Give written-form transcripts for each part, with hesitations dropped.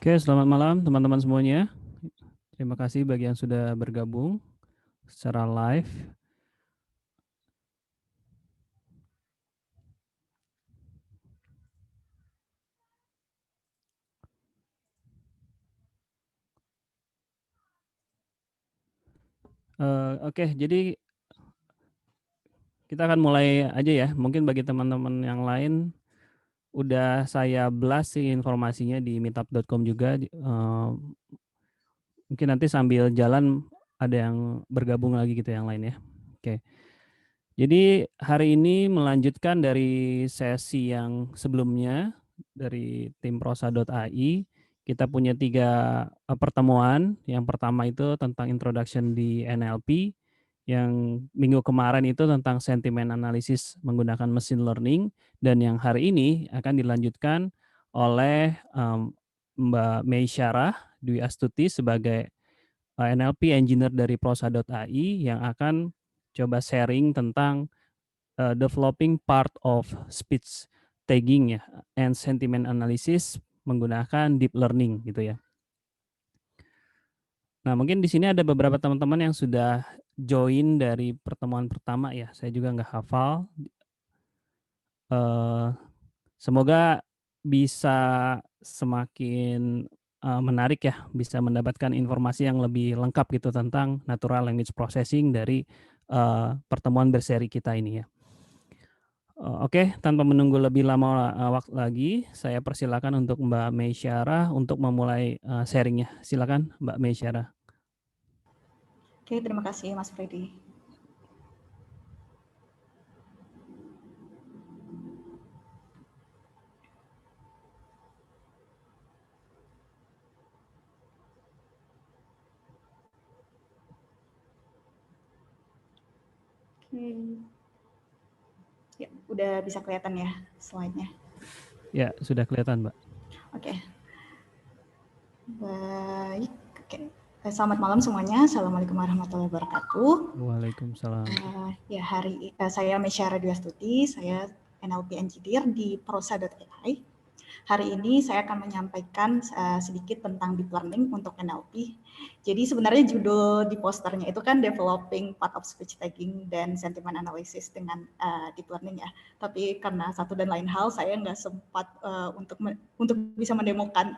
Oke, selamat malam teman-teman semuanya. Terima kasih bagi yang sudah bergabung secara live. Oke, jadi kita akan mulai aja ya. Mungkin bagi teman-teman yang lain udah saya blast sih informasinya di meetup.com juga. Mungkin nanti sambil jalan ada yang bergabung lagi gitu yang lain ya. Oke. Jadi hari ini melanjutkan dari sesi yang sebelumnya dari tim prosa.ai. Kita punya 3 pertemuan. Yang pertama itu tentang introduction di NLP, yang minggu kemarin itu tentang sentiment analysis menggunakan machine learning, dan yang hari ini akan dilanjutkan oleh Mbak Mei Syarah Dwi Astuti sebagai NLP engineer dari prosa.ai yang akan coba sharing tentang developing part of speech tagging ya and sentiment analysis menggunakan deep learning gitu ya. Nah, mungkin di sini ada beberapa teman-teman yang sudah join dari pertemuan pertama ya. Saya juga nggak hafal. Eh, Semoga bisa semakin menarik ya, bisa mendapatkan informasi yang lebih lengkap gitu tentang natural language processing dari pertemuan berseri kita ini ya. Oke, tanpa menunggu lebih lama waktu lagi, saya persilakan untuk Mbak Mei Syarah untuk memulai sharingnya. Silakan Mbak Mei Syarah. Oke, terima kasih Mas Freddy. Oke. Ya, udah bisa kelihatan ya slide-nya. Ya, sudah kelihatan, Mbak. Oke. Baik. Oke. Selamat malam semuanya. Assalamualaikum warahmatullahi wabarakatuh. Waalaikumsalam. Ya, saya Mesyara Dwi Astuti, saya NLP Engineer di prosa.ai. Hari ini saya akan menyampaikan sedikit tentang deep learning untuk NLP. Jadi sebenarnya judul di posternya itu kan developing part of speech tagging dan sentiment analysis dengan deep learning ya. Tapi karena satu dan lain hal saya nggak sempat untuk bisa mendemokan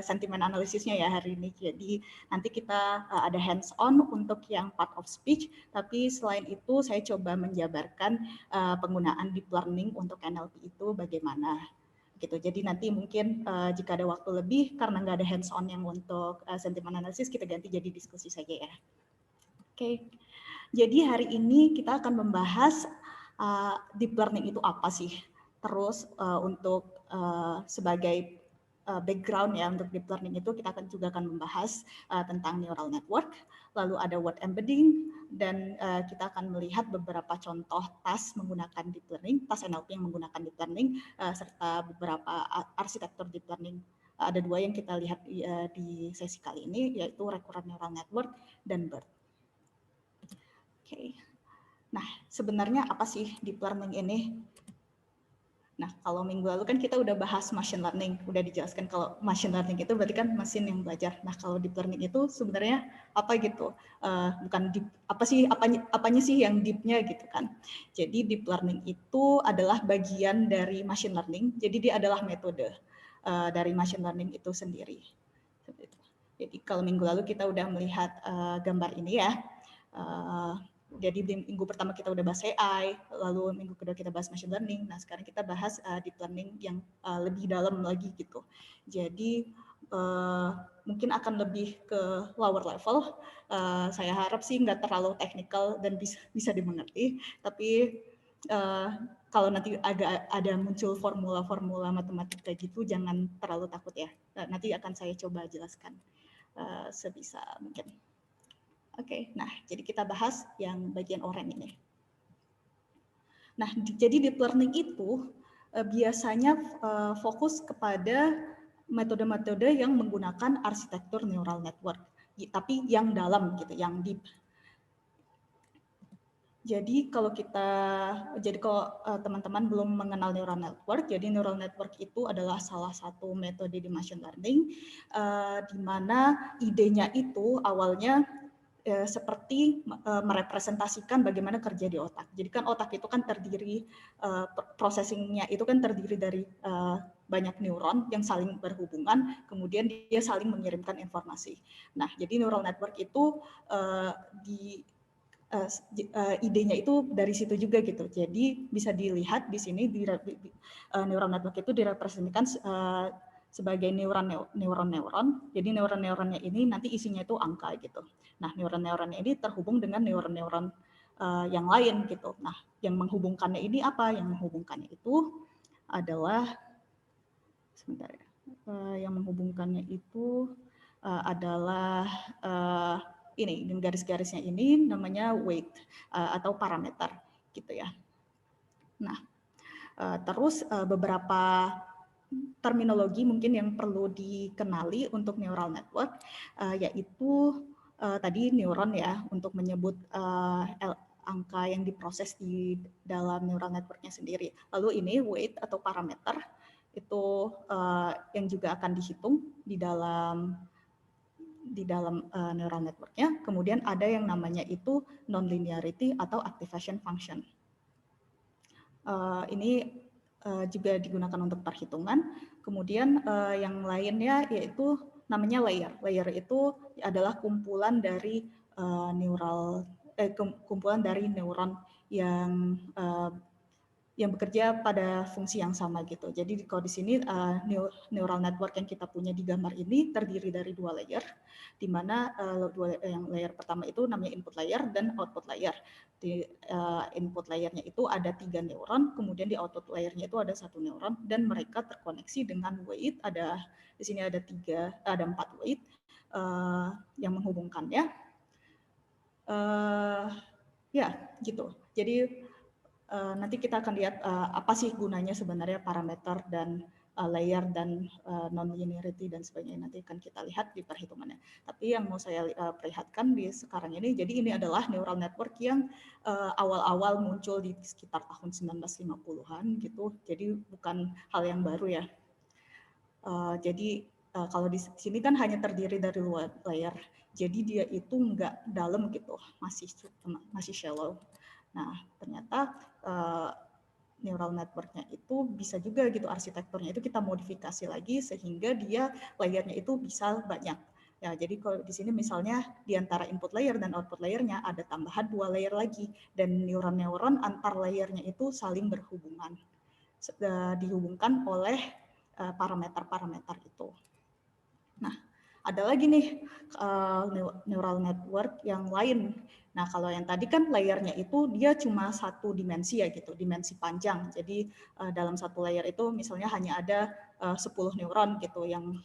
sentiment analisisnya ya hari ini. Jadi nanti kita ada hands on untuk yang part of speech. Tapi selain itu saya coba menjabarkan penggunaan deep learning untuk NLP itu bagaimana. Gitu. Jadi nanti mungkin jika ada waktu lebih karena nggak ada hands on yang untuk sentiment analysis kita ganti jadi diskusi saja ya. Oke. Jadi hari ini kita akan membahas deep learning itu apa sih? Terus untuk sebagai background ya untuk deep learning itu kita juga akan membahas tentang neural network, lalu ada word embedding, dan kita akan melihat beberapa contoh task menggunakan deep learning, task NLP yang menggunakan deep learning, serta beberapa arsitektur deep learning. Ada 2 yang kita lihat di sesi kali ini, yaitu recurrent neural network dan BERT. Oke. Nah, sebenarnya apa sih deep learning ini? Nah, kalau minggu lalu kan kita udah bahas machine learning, udah dijelaskan kalau machine learning itu berarti kan mesin yang belajar. Nah, kalau deep learning itu sebenarnya apa gitu? Bukan deep, apanya sih yang deepnya gitu kan? Jadi deep learning itu adalah bagian dari machine learning. Jadi dia adalah metode dari machine learning itu sendiri. Jadi kalau minggu lalu kita udah melihat gambar ini ya. Jadi minggu pertama kita udah bahas AI, lalu minggu kedua kita bahas machine learning. Nah sekarang kita bahas deep learning yang lebih dalam lagi gitu. Jadi mungkin akan lebih ke lower level. Saya harap sih nggak terlalu teknikal dan bisa dimengerti. Tapi kalau nanti agak ada muncul formula-formula matematika gitu, jangan terlalu takut ya. Nanti akan saya coba jelaskan sebisa mungkin. Oke, nah jadi kita bahas yang bagian oranye ini. Nah, jadi deep learning itu biasanya fokus kepada metode-metode yang menggunakan arsitektur neural network, tapi yang dalam gitu, yang deep. Jadi kalau teman-teman belum mengenal neural network, jadi neural network itu adalah salah satu metode di machine learning, di mana idenya itu awalnya seperti merepresentasikan bagaimana kerja di otak. Jadi kan otak itu kan terdiri, processing-nya itu kan terdiri dari banyak neuron yang saling berhubungan, kemudian dia saling mengirimkan informasi. Nah, jadi neural network itu idenya itu dari situ juga gitu. Jadi bisa dilihat di sini neural network itu direpresentasikan sebagai neuron-neuron. Jadi neuron-neuronnya ini nanti isinya itu angka gitu. Nah, neuron-neuronnya ini terhubung dengan neuron-neuron yang lain gitu. Nah, yang menghubungkannya ini apa? Yang menghubungkannya itu adalah sebentar ya. Yang menghubungkannya itu adalah ini garis-garisnya ini namanya weight atau parameter gitu ya. Nah, terus beberapa terminologi mungkin yang perlu dikenali untuk neural network yaitu tadi neuron ya untuk menyebut angka yang diproses di dalam neural networknya sendiri. Lalu ini weight atau parameter itu yang juga akan dihitung di dalam neural networknya. Kemudian ada yang namanya itu non-linearity atau activation function. Ini juga digunakan untuk perhitungan. Kemudian yang lainnya yaitu namanya layer. Layer itu adalah kumpulan dari kumpulan dari neuron yang bekerja pada fungsi yang sama gitu. Jadi kalau di sini neural network yang kita punya di gambar ini terdiri dari dua layer, di mana yang layer pertama itu namanya input layer dan output layer. Di input layernya itu ada 3 neuron, kemudian di output layernya itu ada 1 neuron, dan mereka terkoneksi dengan weight. Di sini ada 4 weight yang menghubungkannya. Ya, gitu. Jadi nanti kita akan lihat apa sih gunanya sebenarnya parameter dan layer dan non-linearity dan sebagainya. Nanti akan kita lihat di perhitungannya. Tapi yang mau saya perlihatkan di sekarang ini, jadi ini adalah neural network yang awal-awal muncul di sekitar tahun 1950-an gitu. Jadi bukan hal yang baru ya. Jadi kalau di sini kan hanya terdiri dari luar layer. Jadi dia itu nggak dalam gitu, masih shallow. Nah, ternyata neural network-nya itu bisa juga gitu arsitekturnya itu kita modifikasi lagi sehingga dia layernya itu bisa banyak. Ya, jadi kalau di sini misalnya di antara input layer dan output layernya ada tambahan 2 layer lagi dan neuron-neuron antar layernya itu saling berhubungan. Dihubungkan oleh parameter-parameter itu. Nah, ada lagi nih neural network yang lain. Nah, kalau yang tadi kan layernya itu dia cuma satu dimensi ya gitu, dimensi panjang. Jadi dalam satu layer itu misalnya hanya ada 10 neuron gitu yang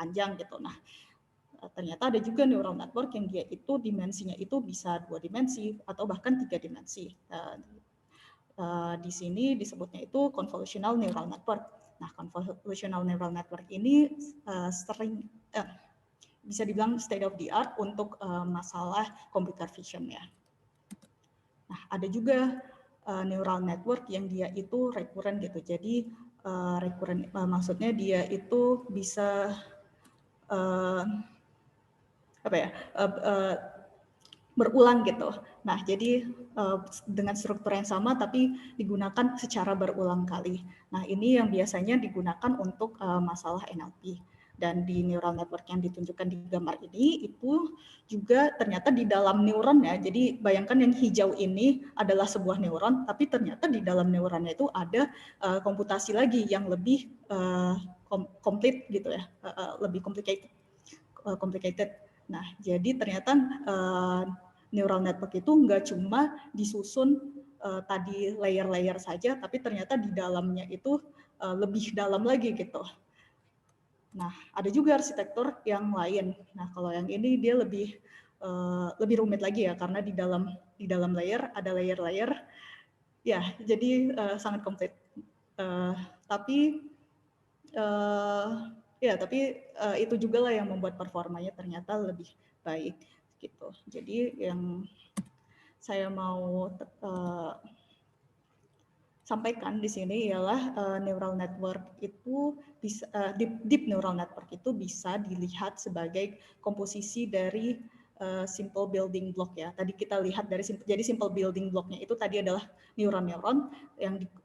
panjang gitu. Nah, ternyata ada juga neural network yang dia itu dimensinya itu bisa 2 dimensi atau bahkan 3 dimensi. Di sini disebutnya itu convolutional neural network. Nah, convolutional neural network ini bisa dibilang state of the art untuk masalah computer vision ya. Nah, ada juga neural network yang dia itu recurrent gitu. Jadi recurrent maksudnya dia itu bisa berulang gitu. Nah, jadi dengan struktur yang sama tapi digunakan secara berulang kali. Nah, ini yang biasanya digunakan untuk masalah NLP. Dan di neural network yang ditunjukkan di gambar ini itu juga ternyata di dalam neuron ya. Jadi bayangkan yang hijau ini adalah sebuah neuron, tapi ternyata di dalam neuronnya itu ada komputasi lagi yang lebih komplit gitu ya, lebih complicated. Nah, jadi ternyata neural network itu nggak cuma disusun tadi layer-layer saja, tapi ternyata di dalamnya itu lebih dalam lagi gitu. Nah, ada juga arsitektur yang lain. Nah, kalau yang ini dia lebih rumit lagi ya, karena di dalam layer ada layer-layer. Ya, jadi sangat komplit. Tapi itu juga lah yang membuat performanya ternyata lebih baik gitu. Jadi yang saya mau sampaikan di sini ialah neural network itu bisa deep neural network itu bisa dilihat sebagai komposisi dari simple building block ya. Tadi kita lihat dari jadi simple building blocknya itu tadi adalah neuron-neuron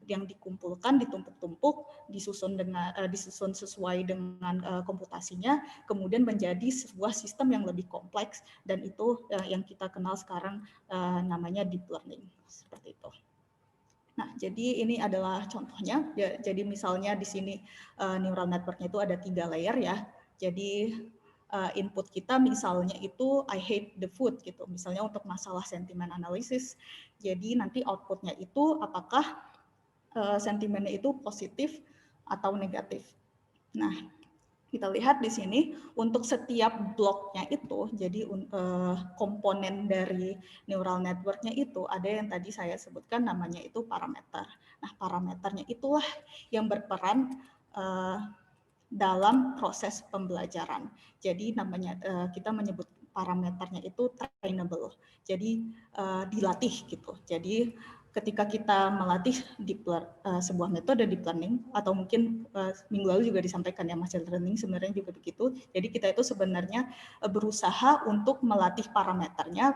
yang dikumpulkan, ditumpuk-tumpuk, disusun sesuai dengan komputasinya, kemudian menjadi sebuah sistem yang lebih kompleks, dan itu yang kita kenal sekarang namanya deep learning, seperti itu. Nah, jadi ini adalah contohnya. Ya, jadi misalnya di sini neural network-nya itu ada 3 layer ya. Jadi input kita misalnya itu I hate the food gitu. Misalnya untuk masalah sentimen analisis. Jadi nanti output-nya itu apakah sentimennya itu positif atau negatif. Nah, kita lihat di sini untuk setiap bloknya itu, jadi komponen dari neural network-nya itu ada yang tadi saya sebutkan namanya itu parameter. Nah, parameternya itulah yang berperan dalam proses pembelajaran. Jadi namanya kita menyebut parameternya itu trainable. Jadi dilatih gitu. Jadi ketika kita melatih sebuah metode deep learning, atau mungkin minggu lalu juga disampaikan ya machine learning sebenarnya juga begitu. Jadi kita itu sebenarnya berusaha untuk melatih parameternya,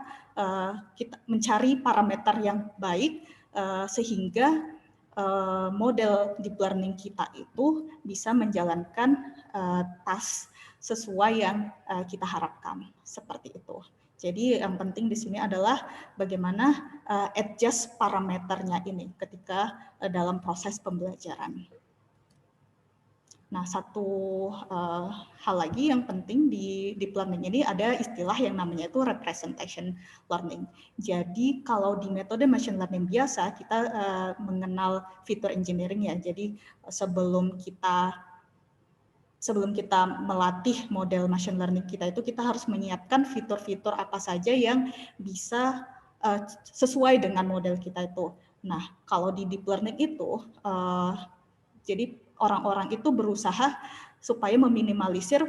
kita mencari parameter yang baik sehingga model deep learning kita itu bisa menjalankan task sesuai yang kita harapkan, seperti itu. Jadi yang penting di sini adalah bagaimana adjust parameternya ini ketika dalam proses pembelajaran. Nah, satu hal lagi yang penting di deep learning ini ada istilah yang namanya itu representation learning. Jadi kalau di metode machine learning biasa kita mengenal feature engineering ya. Jadi sebelum kita melatih model machine learning kita itu kita harus menyiapkan fitur-fitur apa saja yang bisa sesuai dengan model kita itu. Nah, kalau di deep learning itu jadi orang-orang itu berusaha supaya meminimalisir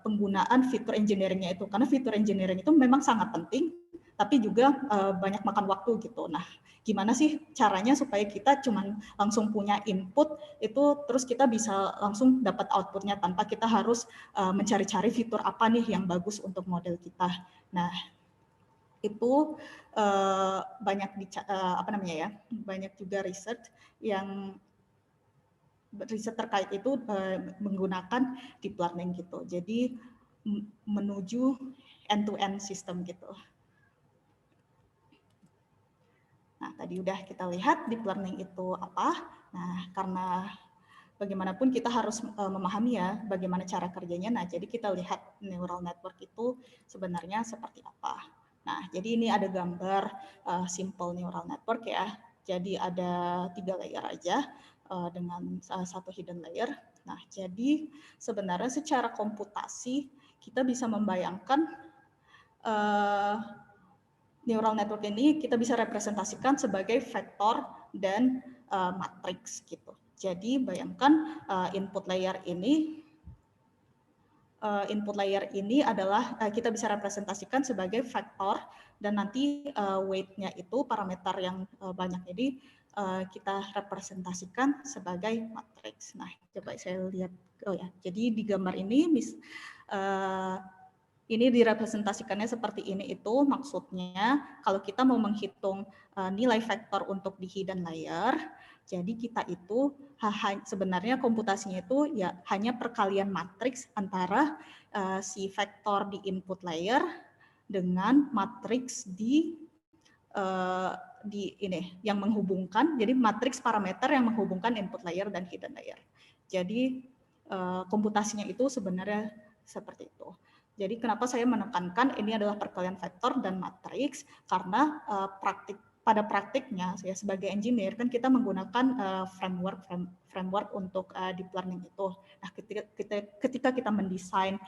penggunaan fitur engineering-nya itu, karena fitur engineering itu memang sangat penting, tapi juga banyak makan waktu gitu. Nah, gimana sih caranya supaya kita cuman langsung punya input itu, terus kita bisa langsung dapat outputnya tanpa kita harus mencari-cari fitur apa nih yang bagus untuk model kita. Nah, itu banyak banyak juga riset terkait itu menggunakan deep learning gitu. Jadi menuju end-to-end system gitu. Nah, tadi udah kita lihat deep learning itu apa. Nah, karena bagaimanapun kita harus memahami ya bagaimana cara kerjanya. Nah, jadi kita lihat neural network itu sebenarnya seperti apa. Nah, jadi ini ada gambar simple neural network ya. Jadi ada 3 layer aja dengan satu hidden layer. Nah, jadi sebenarnya secara komputasi kita bisa membayangkan neural network ini kita bisa representasikan sebagai vektor dan matriks gitu. Jadi bayangkan input layer ini adalah kita bisa representasikan sebagai vektor, dan nanti weight-nya itu parameter yang banyak ini kita representasikan sebagai matriks. Nah, coba saya lihat. Oh ya, jadi di gambar ini ini direpresentasikannya seperti ini. Itu maksudnya kalau kita mau menghitung nilai vektor untuk di hidden layer, jadi kita itu sebenarnya komputasinya itu ya hanya perkalian matriks antara si vektor di input layer dengan matriks di ini yang menghubungkan, jadi matriks parameter yang menghubungkan input layer dan hidden layer. Jadi komputasinya itu sebenarnya seperti itu. Jadi kenapa saya menekankan ini adalah perkalian vektor dan matriks, karena pada praktiknya saya sebagai engineer kan kita menggunakan framework untuk deep learning itu. Nah, ketika kita mendesain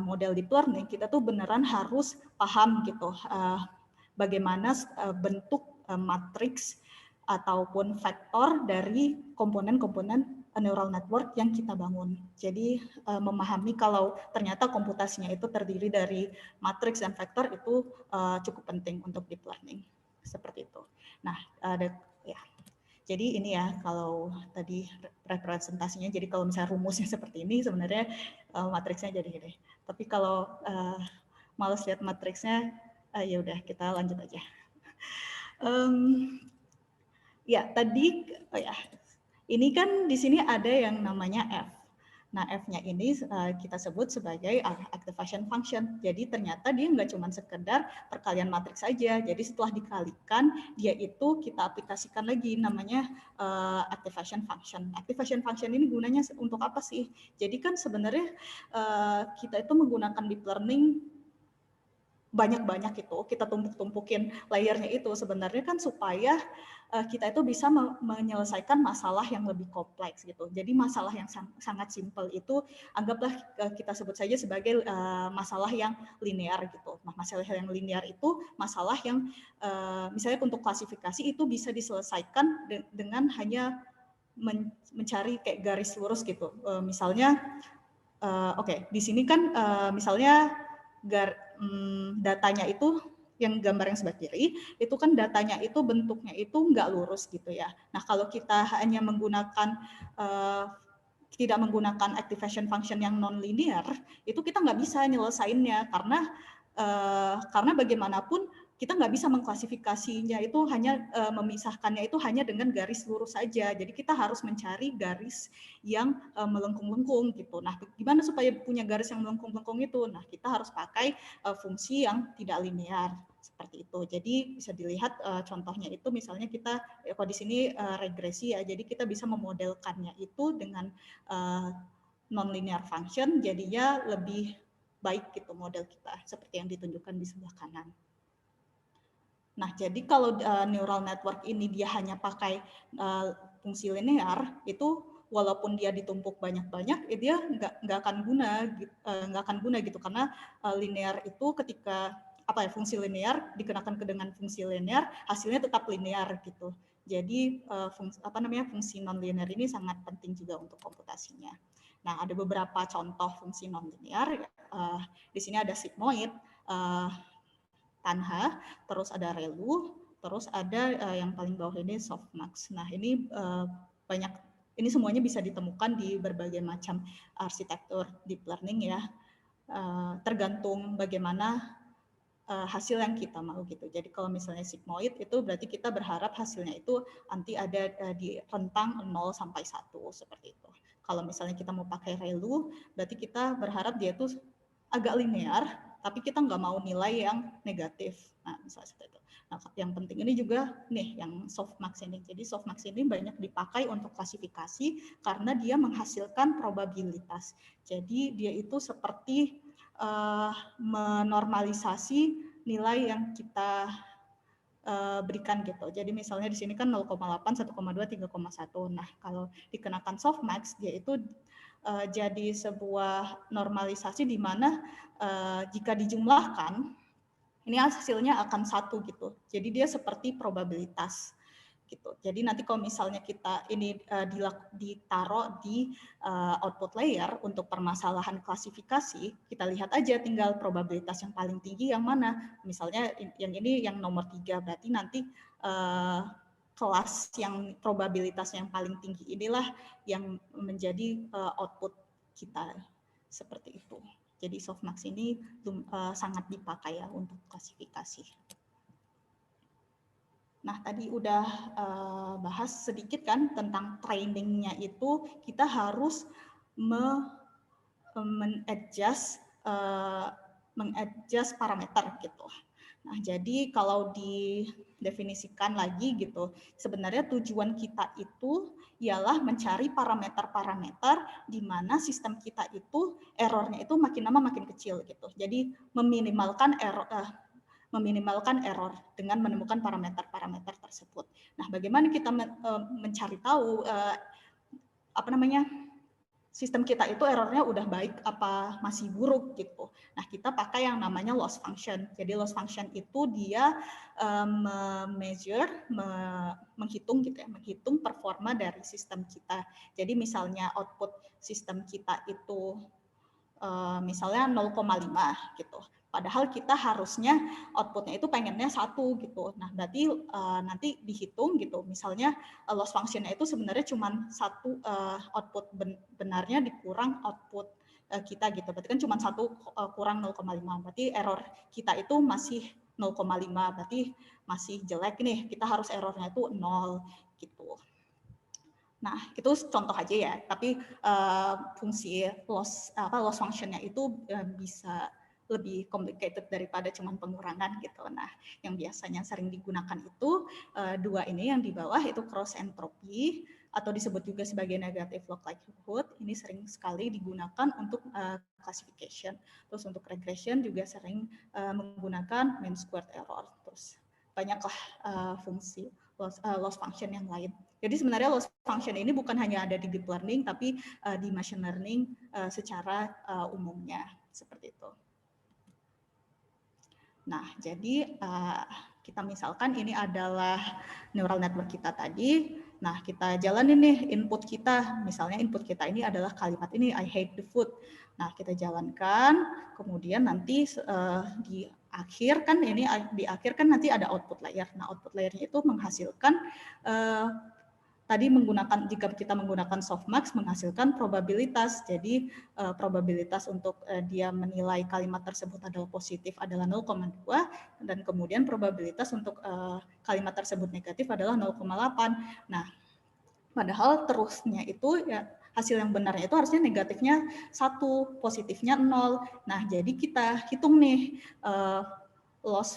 model deep learning, kita tuh beneran harus paham gitu bagaimana bentuk matriks ataupun vektor dari komponen-komponen neural network yang kita bangun. Jadi memahami kalau ternyata komputasinya itu terdiri dari matriks dan vektor itu cukup penting untuk deep learning. Seperti itu. Nah, ya. Jadi ini ya kalau tadi representasinya, jadi kalau misalnya rumusnya seperti ini sebenarnya matriksnya jadi gini. Tapi kalau males lihat matriksnya, ya udah kita lanjut aja. Ya tadi, ya ini kan di sini ada yang namanya F. Nah, F-nya ini kita sebut sebagai activation function. Jadi ternyata dia nggak cuma sekedar perkalian matriks saja. Jadi setelah dikalikan, dia itu kita aplikasikan lagi namanya activation function. Activation function ini gunanya untuk apa sih? Jadi kan sebenarnya kita itu menggunakan deep learning banyak-banyak itu, kita tumpuk-tumpukin layernya itu sebenarnya kan supaya kita itu bisa menyelesaikan masalah yang lebih kompleks gitu. Jadi masalah yang sangat simpel itu anggaplah kita sebut saja sebagai masalah yang linear gitu. Nah, masalah yang linear itu masalah yang misalnya untuk klasifikasi itu bisa diselesaikan dengan hanya mencari kayak garis lurus gitu. Misalnya oke, di sini kan misalnya datanya itu yang gambar yang sebelah kiri itu kan datanya itu bentuknya itu nggak lurus gitu ya. Nah kalau kita hanya menggunakan tidak menggunakan activation function yang non-linear itu kita nggak bisa nyelesainnya karena bagaimanapun kita nggak bisa mengklasifikasinya itu hanya memisahkannya itu hanya dengan garis lurus saja. Jadi kita harus mencari garis yang melengkung-lengkung gitu. Nah, gimana supaya punya garis yang melengkung-lengkung itu? Nah, kita harus pakai fungsi yang tidak linear seperti itu. Jadi bisa dilihat contohnya itu misalnya kita kalau di sini regresi ya. Jadi kita bisa memodelkannya itu dengan non-linear function jadinya lebih baik gitu model kita seperti yang ditunjukkan di sebelah kanan. Nah, jadi kalau neural network ini dia hanya pakai fungsi linear, itu walaupun dia ditumpuk banyak-banyak, dia nggak akan guna gitu karena linear itu ketika fungsi linear dikenakan dengan fungsi linear, hasilnya tetap linear gitu. Jadi fungsi non linear ini sangat penting juga untuk komputasinya. Nah, ada beberapa contoh fungsi non linear. Di sini ada sigmoid. Tanha, terus ada Relu, terus ada yang paling bawah ini softmax. Nah ini banyak, ini semuanya bisa ditemukan di berbagai macam arsitektur deep learning ya, tergantung bagaimana hasil yang kita mau gitu. Jadi kalau misalnya sigmoid itu berarti kita berharap hasilnya itu nanti ada di rentang 0 sampai 1 seperti itu. Kalau misalnya kita mau pakai Relu, berarti kita berharap dia itu agak linear, tapi kita nggak mau nilai yang negatif. Nah, misalnya seperti itu. Nah, yang penting ini juga nih, yang softmax ini. Jadi softmax ini banyak dipakai untuk klasifikasi karena dia menghasilkan probabilitas. Jadi dia itu seperti menormalisasi nilai yang kita berikan gitu. Jadi misalnya di sini kan 0,8, 1,2, 3,1. Nah, kalau dikenakan softmax, dia itu jadi sebuah normalisasi di mana jika dijumlahkan, ini hasilnya akan 1 gitu. Jadi dia seperti probabilitas gitu. Jadi nanti kalau misalnya kita ini ditaruh di output layer untuk permasalahan klasifikasi, kita lihat aja tinggal probabilitas yang paling tinggi yang mana. Misalnya yang ini yang nomor 3, berarti nanti kelas yang probabilitas yang paling tinggi inilah yang menjadi output kita seperti itu. Jadi softmax ini sangat dipakai ya untuk klasifikasi. Nah, tadi udah bahas sedikit kan tentang trainingnya itu kita harus mengadjust parameter gitu. Nah, jadi kalau didefinisikan lagi gitu, sebenarnya tujuan kita itu ialah mencari parameter-parameter di mana sistem kita itu errornya itu makin lama makin kecil gitu. Jadi meminimalkan error dengan menemukan parameter-parameter tersebut. Nah, bagaimana kita mencari tahu sistem kita itu errornya udah baik apa masih buruk gitu. Nah, kita pakai yang namanya loss function. Jadi loss function itu dia menghitung gitu ya, menghitung performa dari sistem kita. Jadi misalnya output sistem kita itu misalnya 0,5 gitu. Padahal kita harusnya outputnya itu pengennya 1 gitu. Nah, berarti nanti dihitung gitu. Misalnya loss function-nya itu sebenarnya cuma 1 output benarnya dikurang output kita gitu. Berarti kan cuma 1 kurang 0,5. Berarti error kita itu masih 0,5. Berarti masih jelek nih. Kita harus errornya itu 0 gitu. Nah, itu contoh aja ya, tapi fungsi loss function-nya itu bisa lebih complicated daripada cuman pengurangan gitu. Nah, yang biasanya sering digunakan itu dua ini yang di bawah itu cross entropy atau disebut juga sebagai negative log likelihood. Ini sering sekali digunakan untuk classification. Terus untuk regression juga sering menggunakan mean squared error. Terus banyaklah fungsi loss function yang lain. Jadi sebenarnya loss function ini bukan hanya ada di deep learning, tapi di machine learning secara umumnya seperti itu. Nah, jadi kita misalkan ini adalah neural network kita tadi. Nah, kita jalanin nih input kita. Misalnya input kita ini adalah kalimat ini, I hate the food. Nah, kita jalankan, kemudian nanti di akhir kan ini di akhir kan nanti ada output layer. Nah, output layernya itu menghasilkan tadi jika kita menggunakan softmax menghasilkan probabilitas. Jadi probabilitas untuk dia menilai kalimat tersebut adalah positif adalah 0,2 dan kemudian probabilitas untuk kalimat tersebut negatif adalah 0,8. Nah, padahal terusnya itu ya hasil yang benarnya itu harusnya negatifnya 1, positifnya 0. Nah, jadi kita hitung nih loss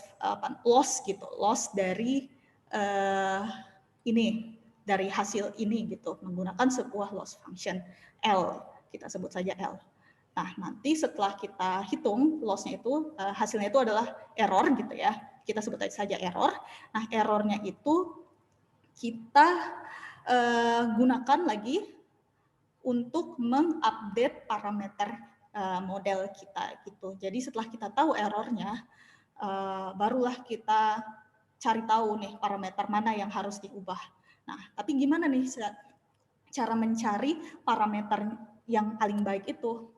dari ini dari hasil ini gitu menggunakan sebuah loss function L, kita sebut saja L. Nah, nanti setelah kita hitung loss-nya itu hasilnya itu adalah error gitu ya. Kita sebut saja error. Nah, errornya itu kita gunakan lagi untuk mengupdate parameter model kita gitu. Jadi setelah kita tahu errornya, barulah kita cari tahu nih parameter mana yang harus diubah. Nah, tapi gimana nih cara mencari parameter yang paling baik itu?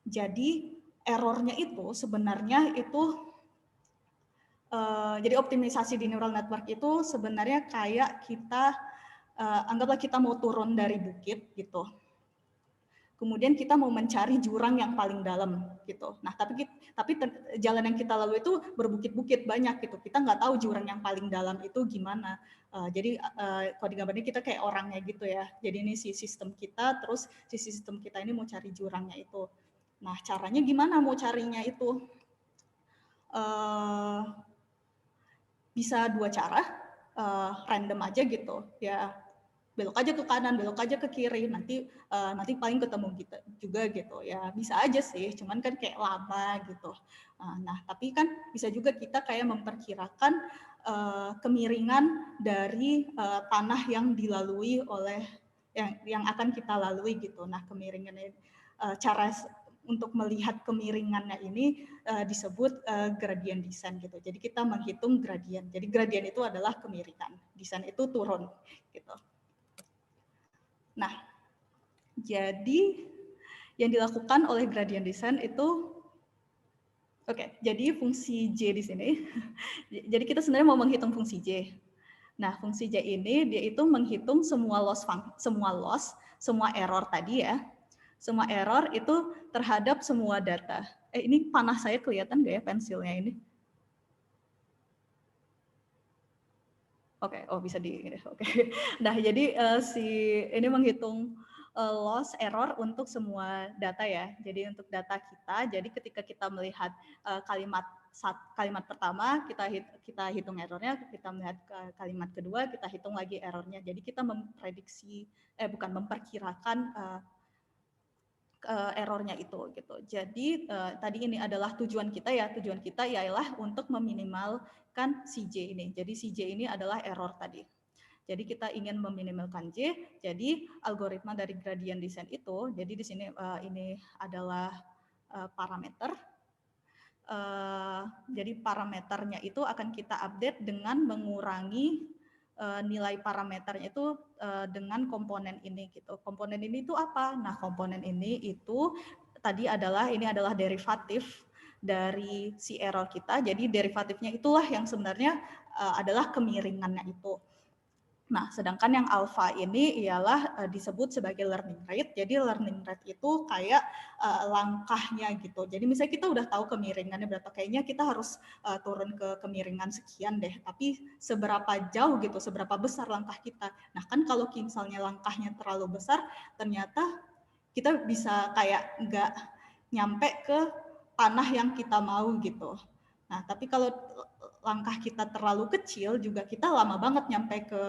Jadi errornya itu sebenarnya itu jadi optimisasi di neural network itu sebenarnya kayak kita anggaplah kita mau turun dari bukit gitu. Kemudian kita mau mencari jurang yang paling dalam gitu. Nah, tapi jalan yang kita lalui itu berbukit-bukit banyak gitu. Kita nggak tahu jurang yang paling dalam itu gimana. Jadi kalau digambarnya kita kayak orangnya gitu ya. Jadi ini si sistem kita, terus si sistem kita ini mau cari jurangnya itu. Nah, caranya gimana mau carinya itu? Bisa 2 cara, random aja gitu ya. Belok aja ke kanan, belok aja ke kiri, nanti paling ketemu gitu juga gitu ya, bisa aja sih, cuman kan kayak lama gitu. Nah, tapi kan bisa juga kita kayak memperkirakan kemiringan dari tanah yang dilalui oleh yang akan kita lalui gitu. Nah, kemiringannya cara untuk melihat kemiringannya ini disebut gradient descent gitu. Jadi kita menghitung gradient. Jadi gradient itu adalah kemiringan, descent itu turun gitu. Nah, jadi yang dilakukan oleh gradient descent itu, jadi fungsi J di sini. Jadi kita sebenarnya mau menghitung fungsi J. Nah, fungsi J ini dia itu menghitung semua semua error tadi ya. Semua error itu terhadap semua data. Ini panah saya kelihatan nggak ya pensilnya ini? Oke, bisa oke. Nah, jadi ini menghitung loss error untuk semua data ya. Jadi untuk data kita, jadi ketika kita melihat kalimat pertama kita hitung errornya, kita melihat kalimat kedua kita hitung lagi errornya. Jadi kita memperkirakan errornya itu gitu. Jadi tadi ini adalah tujuan kita ialah untuk meminimalkan CJ ini. Jadi CJ ini adalah error tadi. Jadi kita ingin meminimalkan J, jadi algoritma dari gradient descent itu, jadi di sini ini adalah parameter. Jadi parameternya itu akan kita update dengan mengurangi nilai parameternya itu dengan komponen ini gitu. Komponen ini itu apa? Nah, komponen ini itu tadi ini adalah derivatif dari si error kita. Jadi derivatifnya itulah yang sebenarnya adalah kemiringannya itu. Nah, sedangkan yang alpha ini ialah disebut sebagai learning rate. Jadi learning rate itu kayak langkahnya gitu. Jadi misalnya kita udah tahu kemiringannya berapa, kayaknya kita harus turun ke kemiringan sekian deh. Tapi seberapa jauh gitu, seberapa besar langkah kita. Nah kan kalau misalnya langkahnya terlalu besar, ternyata kita bisa kayak nggak nyampe ke tanah yang kita mau gitu. Nah, tapi kalau langkah kita terlalu kecil juga kita lama banget nyampe ke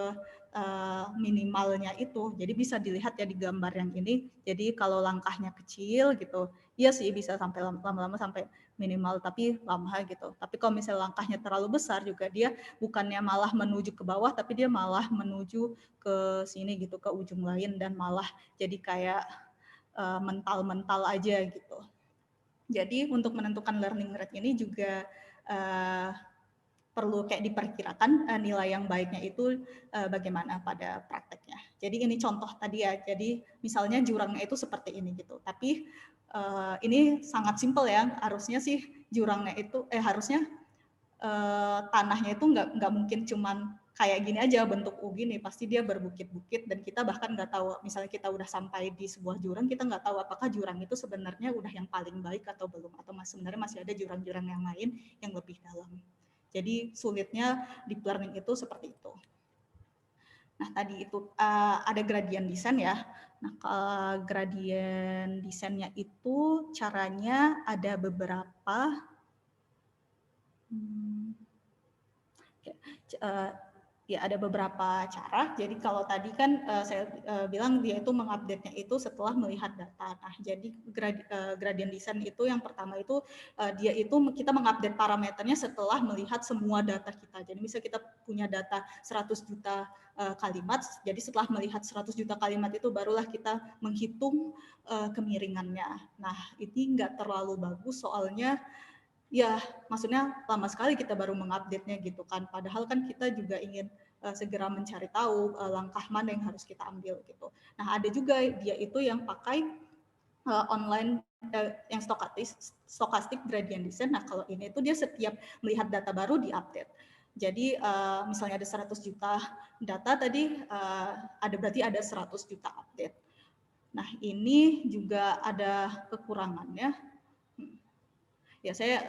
minimalnya itu. Jadi bisa dilihat ya di gambar yang ini. Jadi kalau langkahnya kecil gitu, iya sih bisa sampai lama-lama sampai minimal, tapi lama gitu. Tapi kalau misalnya langkahnya terlalu besar juga dia bukannya malah menuju ke bawah, tapi dia malah menuju ke sini gitu, ke ujung lain dan malah jadi kayak mental-mental aja gitu. Jadi untuk menentukan learning rate ini juga perlu kayak diperkirakan nilai yang baiknya itu bagaimana pada prakteknya. Jadi ini contoh tadi ya. Jadi misalnya jurangnya itu seperti ini gitu. Tapi ini sangat simpel ya. Harusnya sih jurangnya itu harusnya tanahnya itu nggak mungkin cuman kayak gini aja bentuk U gini, pasti dia berbukit-bukit dan kita bahkan nggak tahu, misalnya kita udah sampai di sebuah jurang, kita nggak tahu apakah jurang itu sebenarnya udah yang paling baik atau belum, atau sebenarnya masih ada jurang-jurang yang lain yang lebih dalam. Jadi sulitnya deep learning itu seperti itu. Nah tadi itu ada gradient descent ya. Nah gradient descent-nya itu caranya ada beberapa. Ya ada beberapa cara. Jadi kalau tadi kan saya bilang dia itu mengupdate-nya itu setelah melihat data. Nah, jadi gradient descent itu yang pertama itu dia itu kita mengupdate parameternya setelah melihat semua data kita. Jadi misalnya kita punya data 100 juta kalimat, jadi setelah melihat 100 juta kalimat itu barulah kita menghitung kemiringannya. Nah, ini nggak terlalu bagus soalnya ya, maksudnya lama sekali kita baru mengupdate-nya gitu kan. Padahal kan kita juga ingin segera mencari tahu langkah mana yang harus kita ambil gitu. Nah, ada juga dia itu yang pakai online yang stochastic gradient descent. Nah, kalau ini itu dia setiap melihat data baru diupdate. Jadi misalnya ada 100 juta data tadi, berarti ada 100 juta update. Nah, ini juga ada kekurangannya. Ya saya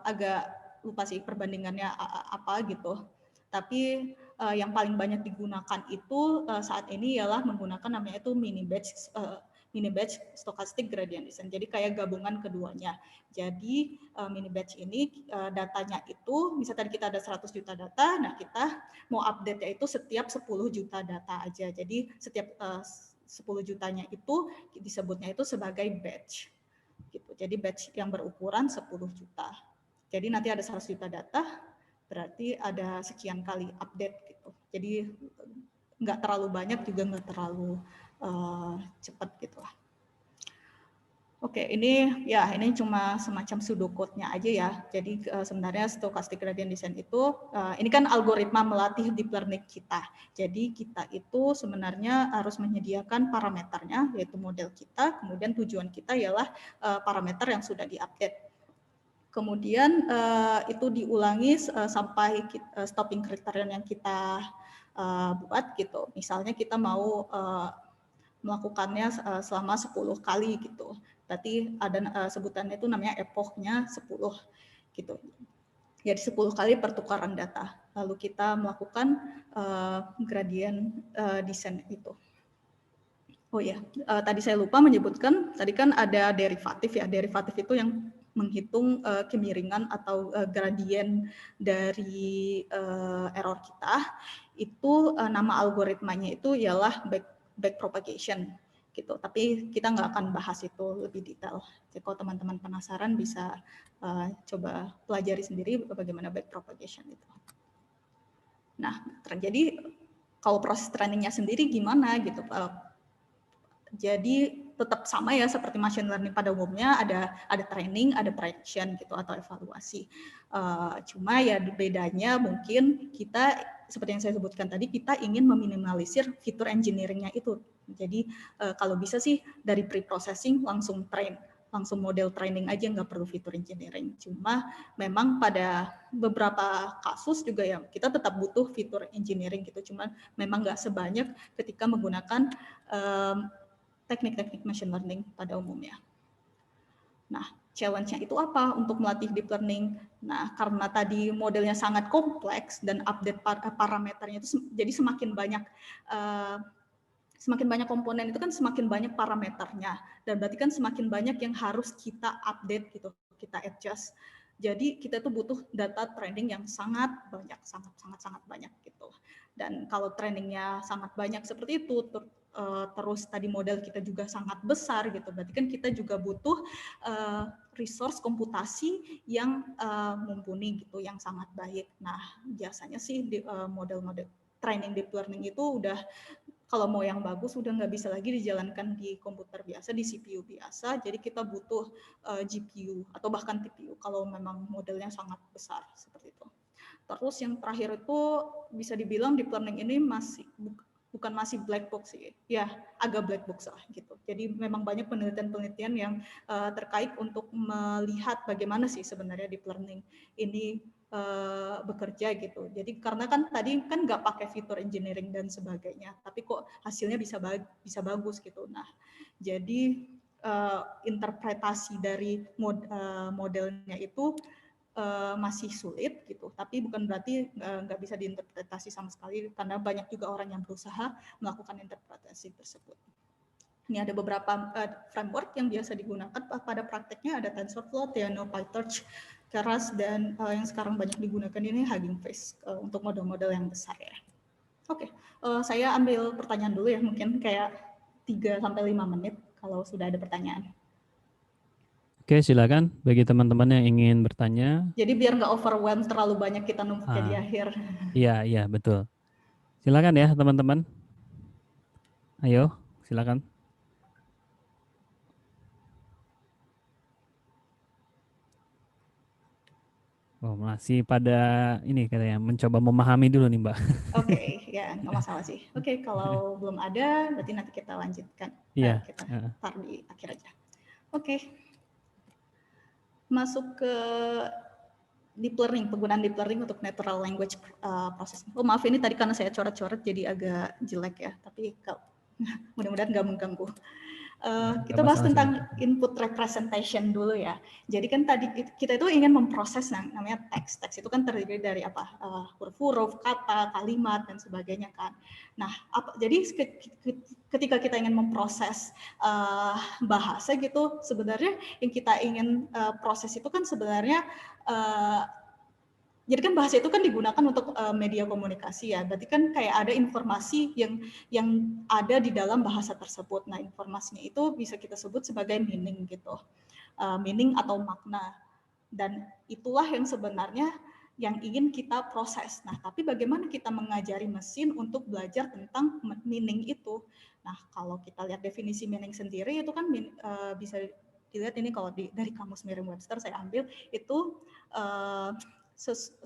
agak lupa sih perbandingannya apa gitu. Tapi yang paling banyak digunakan itu saat ini ialah menggunakan namanya itu mini batch stochastic gradient descent. Jadi kayak gabungan keduanya. Jadi mini batch ini datanya itu, misalnya tadi kita ada 100 juta data, nah kita mau update-nya itu setiap 10 juta data aja. Jadi setiap 10 jutanya itu disebutnya itu sebagai batch. Gitu. Jadi batch yang berukuran 10 juta. Jadi nanti ada 100 juta data, berarti ada sekian kali update gitu. Jadi nggak terlalu banyak juga nggak terlalu cepat gitu lah. Oke, ini cuma semacam pseudocode-nya aja ya. Jadi sebenarnya stochastic gradient descent itu, ini kan algoritma melatih deep learning kita. Jadi kita itu sebenarnya harus menyediakan parameternya, yaitu model kita. Kemudian tujuan kita ialah parameter yang sudah diupdate. Kemudian itu diulangi sampai stopping criterion yang kita buat gitu. Misalnya kita mau melakukannya selama 10 kali gitu. Berarti ada sebutannya itu namanya epochnya 10 gitu. Jadi 10 kali pertukaran data. Lalu kita melakukan gradient descent itu. Oh ya, tadi saya lupa menyebutkan, tadi kan ada derivatif ya. Derivatif itu yang menghitung kemiringan atau gradient dari error kita. Itu nama algoritmanya itu ialah backpropagation gitu. Tapi kita nggak akan bahas itu lebih detail. Jadi kalau teman-teman penasaran bisa coba pelajari sendiri bagaimana backpropagation itu. Nah, jadi Kalau proses trainingnya sendiri gimana gitu. Jadi tetap sama ya seperti machine learning pada umumnya, ada training, ada prediction gitu atau evaluasi. Cuma ya bedanya mungkin kita seperti yang saya sebutkan tadi, kita ingin meminimalisir fitur engineering-nya itu. Jadi kalau bisa sih dari pre-processing langsung model training aja, nggak perlu fitur engineering. Cuma memang pada beberapa kasus juga ya kita tetap butuh fitur engineering gitu. Cuma memang nggak sebanyak ketika menggunakan teknik-teknik machine learning pada umumnya. Nah, challenge-nya itu apa untuk melatih deep learning? Nah, karena tadi modelnya sangat kompleks dan update parameternya itu jadi semakin banyak komponen itu kan semakin banyak parameternya, dan berarti kan semakin banyak yang harus kita update gitu, kita adjust. Jadi kita tuh butuh data training yang sangat banyak banyak gitu. Dan kalau trainingnya sangat banyak seperti itu, terus tadi model kita juga sangat besar gitu, berarti kan kita juga butuh resource komputasi yang mumpuni gitu, yang sangat baik. Nah, biasanya sih model-model training deep learning itu udah, kalau mau yang bagus udah nggak bisa lagi dijalankan di komputer biasa, di CPU biasa, jadi kita butuh GPU atau bahkan TPU kalau memang modelnya sangat besar seperti itu. Terus yang terakhir itu bisa dibilang deep learning ini bukan masih black box sih, ya agak black box lah gitu. Jadi memang banyak penelitian-penelitian yang terkait untuk melihat bagaimana sih sebenarnya deep learning ini bekerja gitu. Jadi karena kan tadi kan nggak pakai fitur engineering dan sebagainya, tapi kok hasilnya bisa bagus gitu. Nah, jadi interpretasi dari modelnya itu masih sulit gitu, tapi bukan berarti nggak bisa diinterpretasi sama sekali, karena banyak juga orang yang berusaha melakukan interpretasi tersebut. Ini ada beberapa framework yang biasa digunakan pada prakteknya, ada TensorFlow, Theano, PyTorch, Keras, dan yang sekarang banyak digunakan ini Hugging Face untuk model-model yang besar ya. Oke, saya ambil pertanyaan dulu ya, mungkin kayak 3-5 menit kalau sudah ada pertanyaan. Oke, silakan bagi teman-teman yang ingin bertanya. Jadi biar nggak overwhelm terlalu banyak kita numpuknya di akhir. Iya, betul. Silakan ya teman-teman. Ayo, silakan. Oh, masih pada ini katanya mencoba memahami dulu nih, Mbak. Oke, ya nggak masalah sih. Oke, kalau belum ada, berarti nanti kita lanjutkan. Iya. Kita taruh di akhir aja. Oke. Masuk ke deep learning, penggunaan deep learning untuk natural language processing. Oh maaf, ini tadi karena saya coret-coret jadi agak jelek ya, tapi mudah-mudahan nggak mengganggu. Kita bahas tentang input representation dulu ya. Jadi kan tadi kita itu ingin memproses namanya teks. Teks itu kan terdiri dari apa? Huruf-huruf, kata, kalimat, dan sebagainya kan. Nah, jadi ketika kita ingin memproses bahasa gitu, sebenarnya yang kita ingin proses itu kan sebenarnya jadi kan bahasa itu kan digunakan untuk media komunikasi ya. Berarti kan kayak ada informasi yang ada di dalam bahasa tersebut. Nah, informasinya itu bisa kita sebut sebagai meaning gitu. Meaning atau makna. Dan itulah yang sebenarnya yang ingin kita proses. Nah, tapi bagaimana kita mengajari mesin untuk belajar tentang meaning itu? Nah, kalau kita lihat definisi meaning sendiri itu kan bisa dilihat ini kalau dari kamus Merriam-Webster saya ambil itu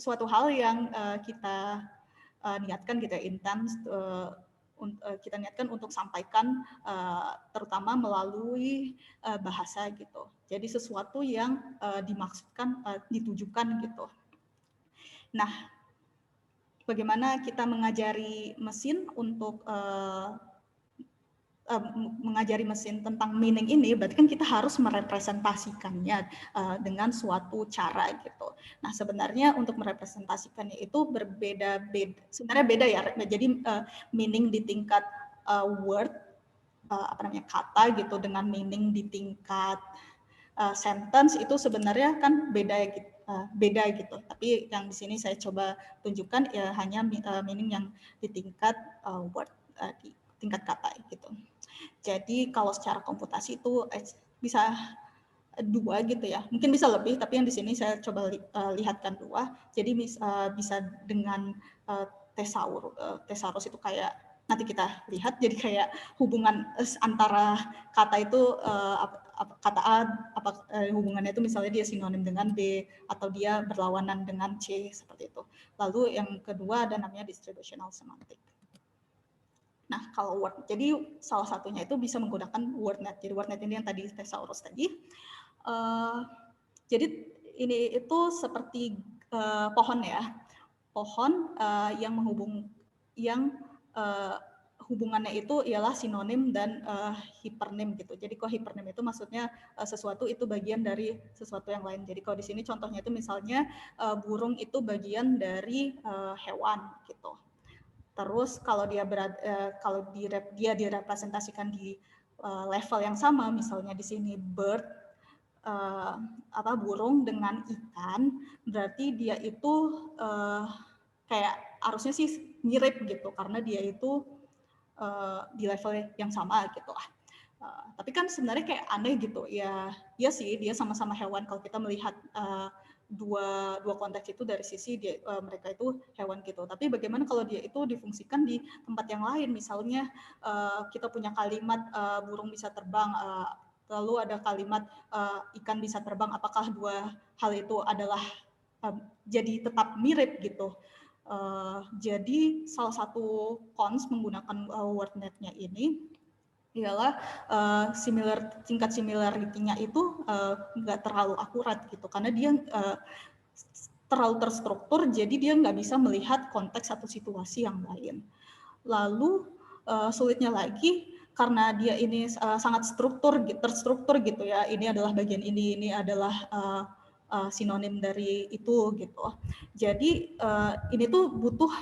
suatu hal yang kita niatkan gitu ya, intens kita niatkan untuk sampaikan terutama melalui bahasa gitu. Jadi sesuatu yang dimaksudkan, ditujukan gitu. Nah, bagaimana kita mengajari mesin untuk mengajari mesin tentang meaning ini, berarti kan kita harus merepresentasikannya dengan suatu cara gitu. Nah, sebenarnya untuk merepresentasikannya itu sebenarnya beda ya. Jadi meaning di tingkat word, kata gitu, dengan meaning di tingkat sentence itu sebenarnya kan beda gitu. Tapi yang di sini saya coba tunjukkan ya hanya meaning yang di tingkat word, di tingkat kata gitu. Jadi kalau secara komputasi itu bisa 2 gitu ya, mungkin bisa lebih, tapi yang di sini saya coba lihatkan 2. Jadi bisa dengan thesaurus itu kayak nanti kita lihat jadi kayak hubungan antara kata itu kata A hubungannya itu misalnya dia sinonim dengan B atau dia berlawanan dengan C seperti itu. Lalu yang kedua ada namanya distributional semantik. Nah, kalau word, jadi salah satunya itu bisa menggunakan WordNet. Jadi WordNet ini yang tadi thesaurus tadi. Jadi ini itu seperti pohon ya, pohon yang hubungannya itu ialah sinonim dan hipernim gitu. Jadi kalau hipernim itu maksudnya sesuatu itu bagian dari sesuatu yang lain. Jadi kalau di sini contohnya itu misalnya burung itu bagian dari hewan gitu. Terus kalau dia direpresentasikan di level yang sama, misalnya di sini bird, burung dengan ikan, berarti dia itu kayak harusnya sih mirip gitu, karena dia itu di level yang sama gitu lah. Tapi kan sebenarnya kayak aneh gitu ya. Iya sih, dia sama-sama hewan kalau kita melihat dua konteks itu dari sisi mereka itu hewan gitu. Tapi bagaimana kalau dia itu difungsikan di tempat yang lain? Misalnya kita punya kalimat burung bisa terbang, lalu ada kalimat ikan bisa terbang. Apakah dua hal itu adalah jadi tetap mirip gitu? Jadi salah satu cons menggunakan WordNet-nya ini ialah tingkat similarity-nya itu nggak terlalu akurat gitu, karena dia terlalu terstruktur, jadi dia nggak bisa melihat konteks satu situasi yang lain. Lalu sulitnya lagi karena dia ini sangat terstruktur gitu ya, ini adalah bagian ini adalah sinonim dari itu gitu. Jadi ini tuh butuh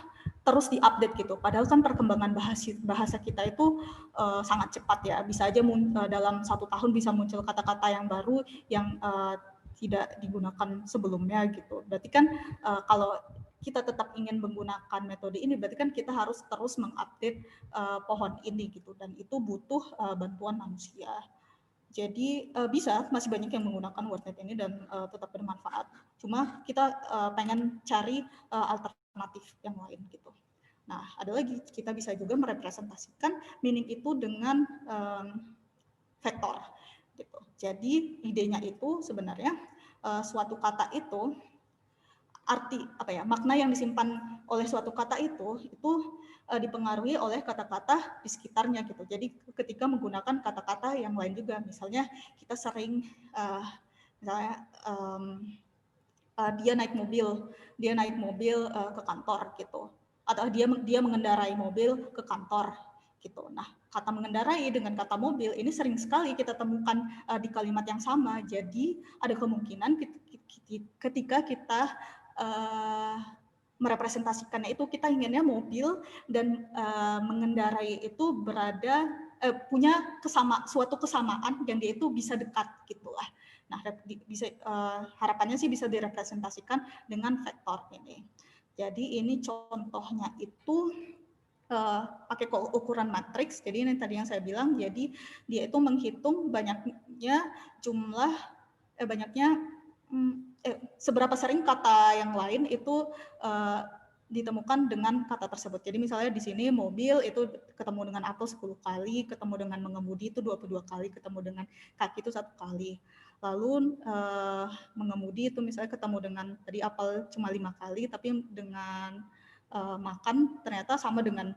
terus diupdate gitu. Padahal kan perkembangan bahasa kita itu sangat cepat ya. Bisa aja dalam 1 tahun bisa muncul kata-kata yang baru yang tidak digunakan sebelumnya gitu. Berarti kan kalau kita tetap ingin menggunakan metode ini, berarti kan kita harus terus mengupdate pohon ini gitu. Dan itu butuh bantuan manusia. Jadi masih banyak yang menggunakan WordNet ini dan tetap bermanfaat. Cuma kita pengen cari alternatif yang lain gitu. Nah, ada lagi kita bisa juga merepresentasikan meaning itu dengan vektor gitu. Jadi idenya itu sebenarnya suatu kata itu makna yang disimpan oleh suatu kata itu dipengaruhi oleh kata-kata di sekitarnya gitu. Jadi ketika menggunakan kata-kata yang lain juga, misalnya kita sering dia naik mobil ke kantor gitu, atau dia mengendarai mobil ke kantor gitu. Nah, kata mengendarai dengan kata mobil ini sering sekali kita temukan di kalimat yang sama. Jadi ada kemungkinan ketika kita merepresentasikannya itu kita inginnya mobil dan mengendarai itu punya suatu kesamaan yang dia itu bisa dekat gitulah. Nah, harapannya sih bisa direpresentasikan dengan vektor ini. Jadi ini contohnya itu pakai ukuran matriks. Jadi ini tadi yang saya bilang. Jadi dia itu menghitung seberapa sering kata yang lain itu ditemukan dengan kata tersebut. Jadi misalnya di sini mobil itu ketemu dengan apel 10 kali, ketemu dengan mengemudi itu 22 kali, ketemu dengan kaki itu 1 kali. Lalu mengemudi itu misalnya ketemu dengan tadi apel cuma 5 kali, tapi dengan makan ternyata sama dengan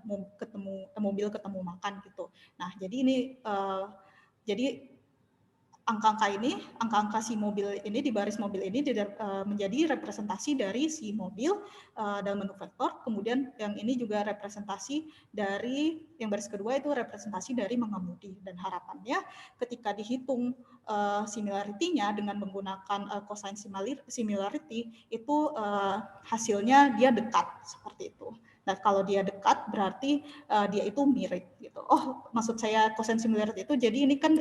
mobil ketemu makan gitu. Nah, jadi ini angka-angka si mobil ini di baris mobil ini menjadi representasi dari si mobil dalam bentuk vektor. Kemudian yang ini juga representasi dari yang baris kedua itu representasi dari mengemudi. Dan harapannya ketika dihitung similarity-nya dengan menggunakan cosine similarity itu hasilnya dia dekat seperti itu. Nah, kalau dia dekat berarti dia itu mirip gitu. Oh, maksud saya cosine similarity itu jadi ini kan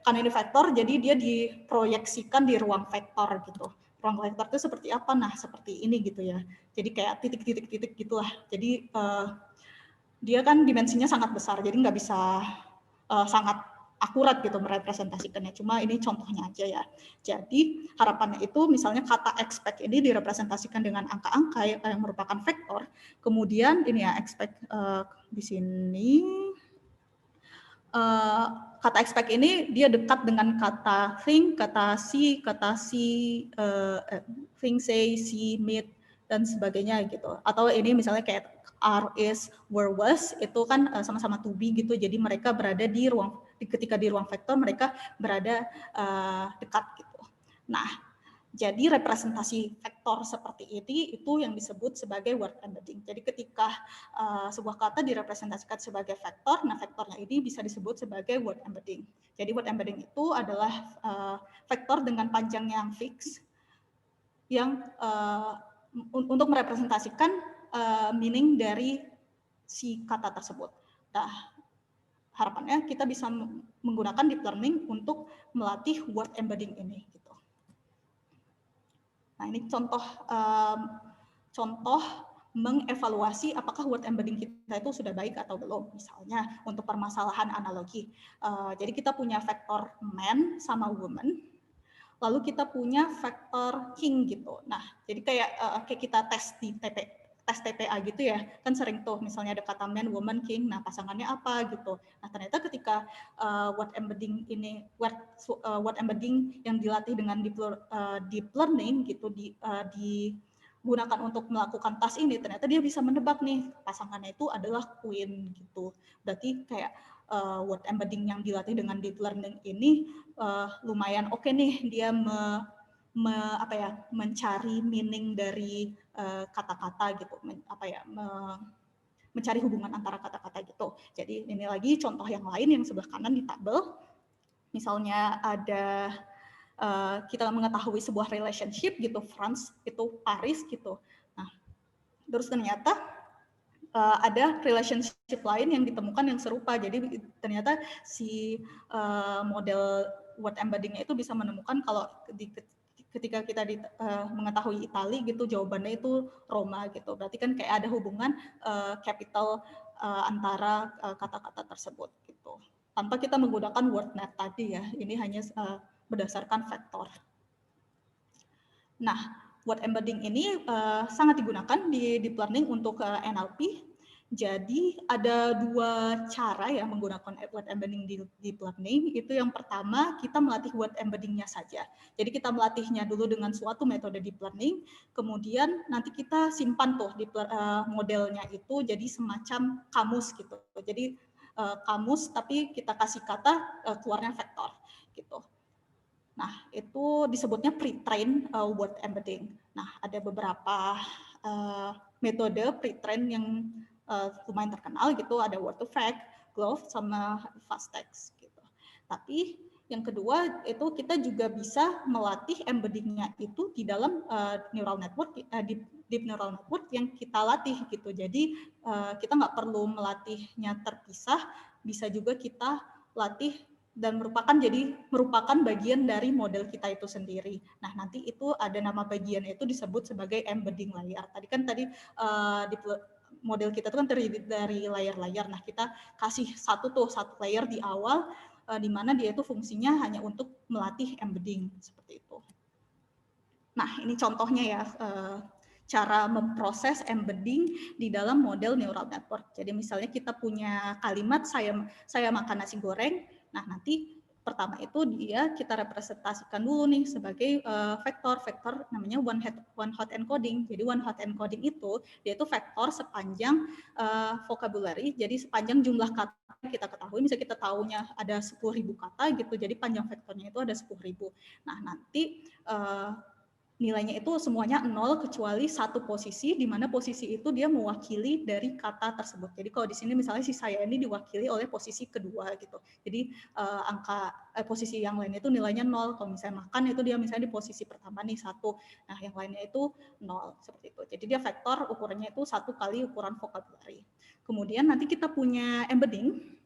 karena ini vektor jadi dia diproyeksikan di ruang vektor gitu. Ruang vektor itu seperti apa? Nah, seperti ini gitu ya. Jadi kayak titik-titik gitulah. Jadi dia kan dimensinya sangat besar, jadi nggak bisa sangat akurat gitu merepresentasikannya. Cuma ini contohnya aja ya. Jadi harapannya itu misalnya kata expect ini direpresentasikan dengan angka-angka yang merupakan vektor. Kemudian ini ya expect di sini kata expect ini dia dekat dengan kata think, kata see, think, say, see, meet, dan sebagainya gitu. Atau ini misalnya kayak are, is, were, was, itu kan sama-sama to be gitu. Jadi mereka berada di ruang, ketika di ruang vektor mereka berada dekat gitu. Nah, jadi representasi vektor seperti ini itu yang disebut sebagai word embedding. Jadi ketika sebuah kata direpresentasikan sebagai vektor, nah vektornya ini bisa disebut sebagai word embedding. Jadi word embedding itu adalah vektor dengan panjang yang fix yang untuk merepresentasikan meaning dari si kata tersebut. Nah, harapannya kita bisa menggunakan deep learning untuk melatih word embedding ini. Nah, ini contoh mengevaluasi apakah word embedding kita itu sudah baik atau belum. Misalnya untuk permasalahan analogi. Jadi kita punya vektor man sama woman, lalu kita punya vektor king gitu. Nah, jadi kayak kita tes di tes TPA gitu ya, kan sering tuh misalnya ada kata man, woman, king, nah pasangannya apa gitu. Nah ternyata ketika word embedding ini, word embedding yang dilatih dengan deep learning gitu, digunakan untuk melakukan task ini, ternyata dia bisa menebak nih pasangannya itu adalah queen gitu. Berarti kayak word embedding yang dilatih dengan deep learning ini lumayan oke nih, dia mencari meaning dari kata-kata gitu, mencari hubungan antara kata-kata gitu. Jadi ini lagi contoh yang lain yang sebelah kanan di tabel. Misalnya ada kita mengetahui sebuah relationship gitu, France itu Paris gitu. Nah, terus ternyata ada relationship lain yang ditemukan yang serupa. Jadi ternyata si model word embedding-nya itu bisa menemukan kalau ketika kita mengetahui Itali gitu, jawabannya itu Roma gitu. Berarti kan kayak ada hubungan capital antara kata-kata tersebut gitu. Tanpa kita menggunakan WordNet tadi ya. Ini hanya berdasarkan vektor. Nah, word embedding ini sangat digunakan di deep learning untuk NLP. Jadi ada dua cara ya menggunakan word embedding di deep learning. Itu yang pertama kita melatih word embedding-nya saja. Jadi kita melatihnya dulu dengan suatu metode deep learning, kemudian nanti kita simpan tuh modelnya itu jadi semacam kamus gitu. Jadi kamus tapi kita kasih kata keluarnya vektor gitu. Nah, itu disebutnya pre-train word embedding. Nah, ada beberapa metode pre-train yang lumayan terkenal gitu, ada word2vec, GloVe, sama FastText gitu. Tapi yang kedua itu kita juga bisa melatih embedding-nya itu di dalam neural network, deep neural network yang kita latih gitu. Jadi kita nggak perlu melatihnya terpisah, bisa juga kita latih dan merupakan bagian dari model kita itu sendiri. Nah, nanti itu ada nama bagiannya itu disebut sebagai embedding layer. Tadi di model kita itu kan terdiri dari layer-layer. Nah, kita kasih satu layer di awal di mana dia itu fungsinya hanya untuk melatih embedding seperti itu. Nah, ini contohnya ya cara memproses embedding di dalam model neural network. Jadi misalnya kita punya kalimat saya makan nasi goreng. Nah, nanti pertama itu kita representasikan dulu nih sebagai vektor namanya one hot encoding. Jadi one hot encoding itu dia itu vektor sepanjang vocabulary. Jadi sepanjang jumlah kata kita ketahui, misalnya kita tahunya ada 10.000 kata gitu. Jadi panjang vektornya itu ada 10.000. Nah, nanti nilainya itu semuanya 0 kecuali satu posisi, di mana posisi itu dia mewakili dari kata tersebut. Jadi kalau di sini misalnya si saya ini diwakili oleh posisi kedua gitu. Jadi posisi yang lain itu nilainya 0. Kalau misalnya makan itu dia misalnya di posisi pertama nih 1. Nah yang lainnya itu 0 seperti itu. Jadi dia vektor ukurannya itu 1 kali ukuran vocabulary. Kemudian nanti kita punya embedding.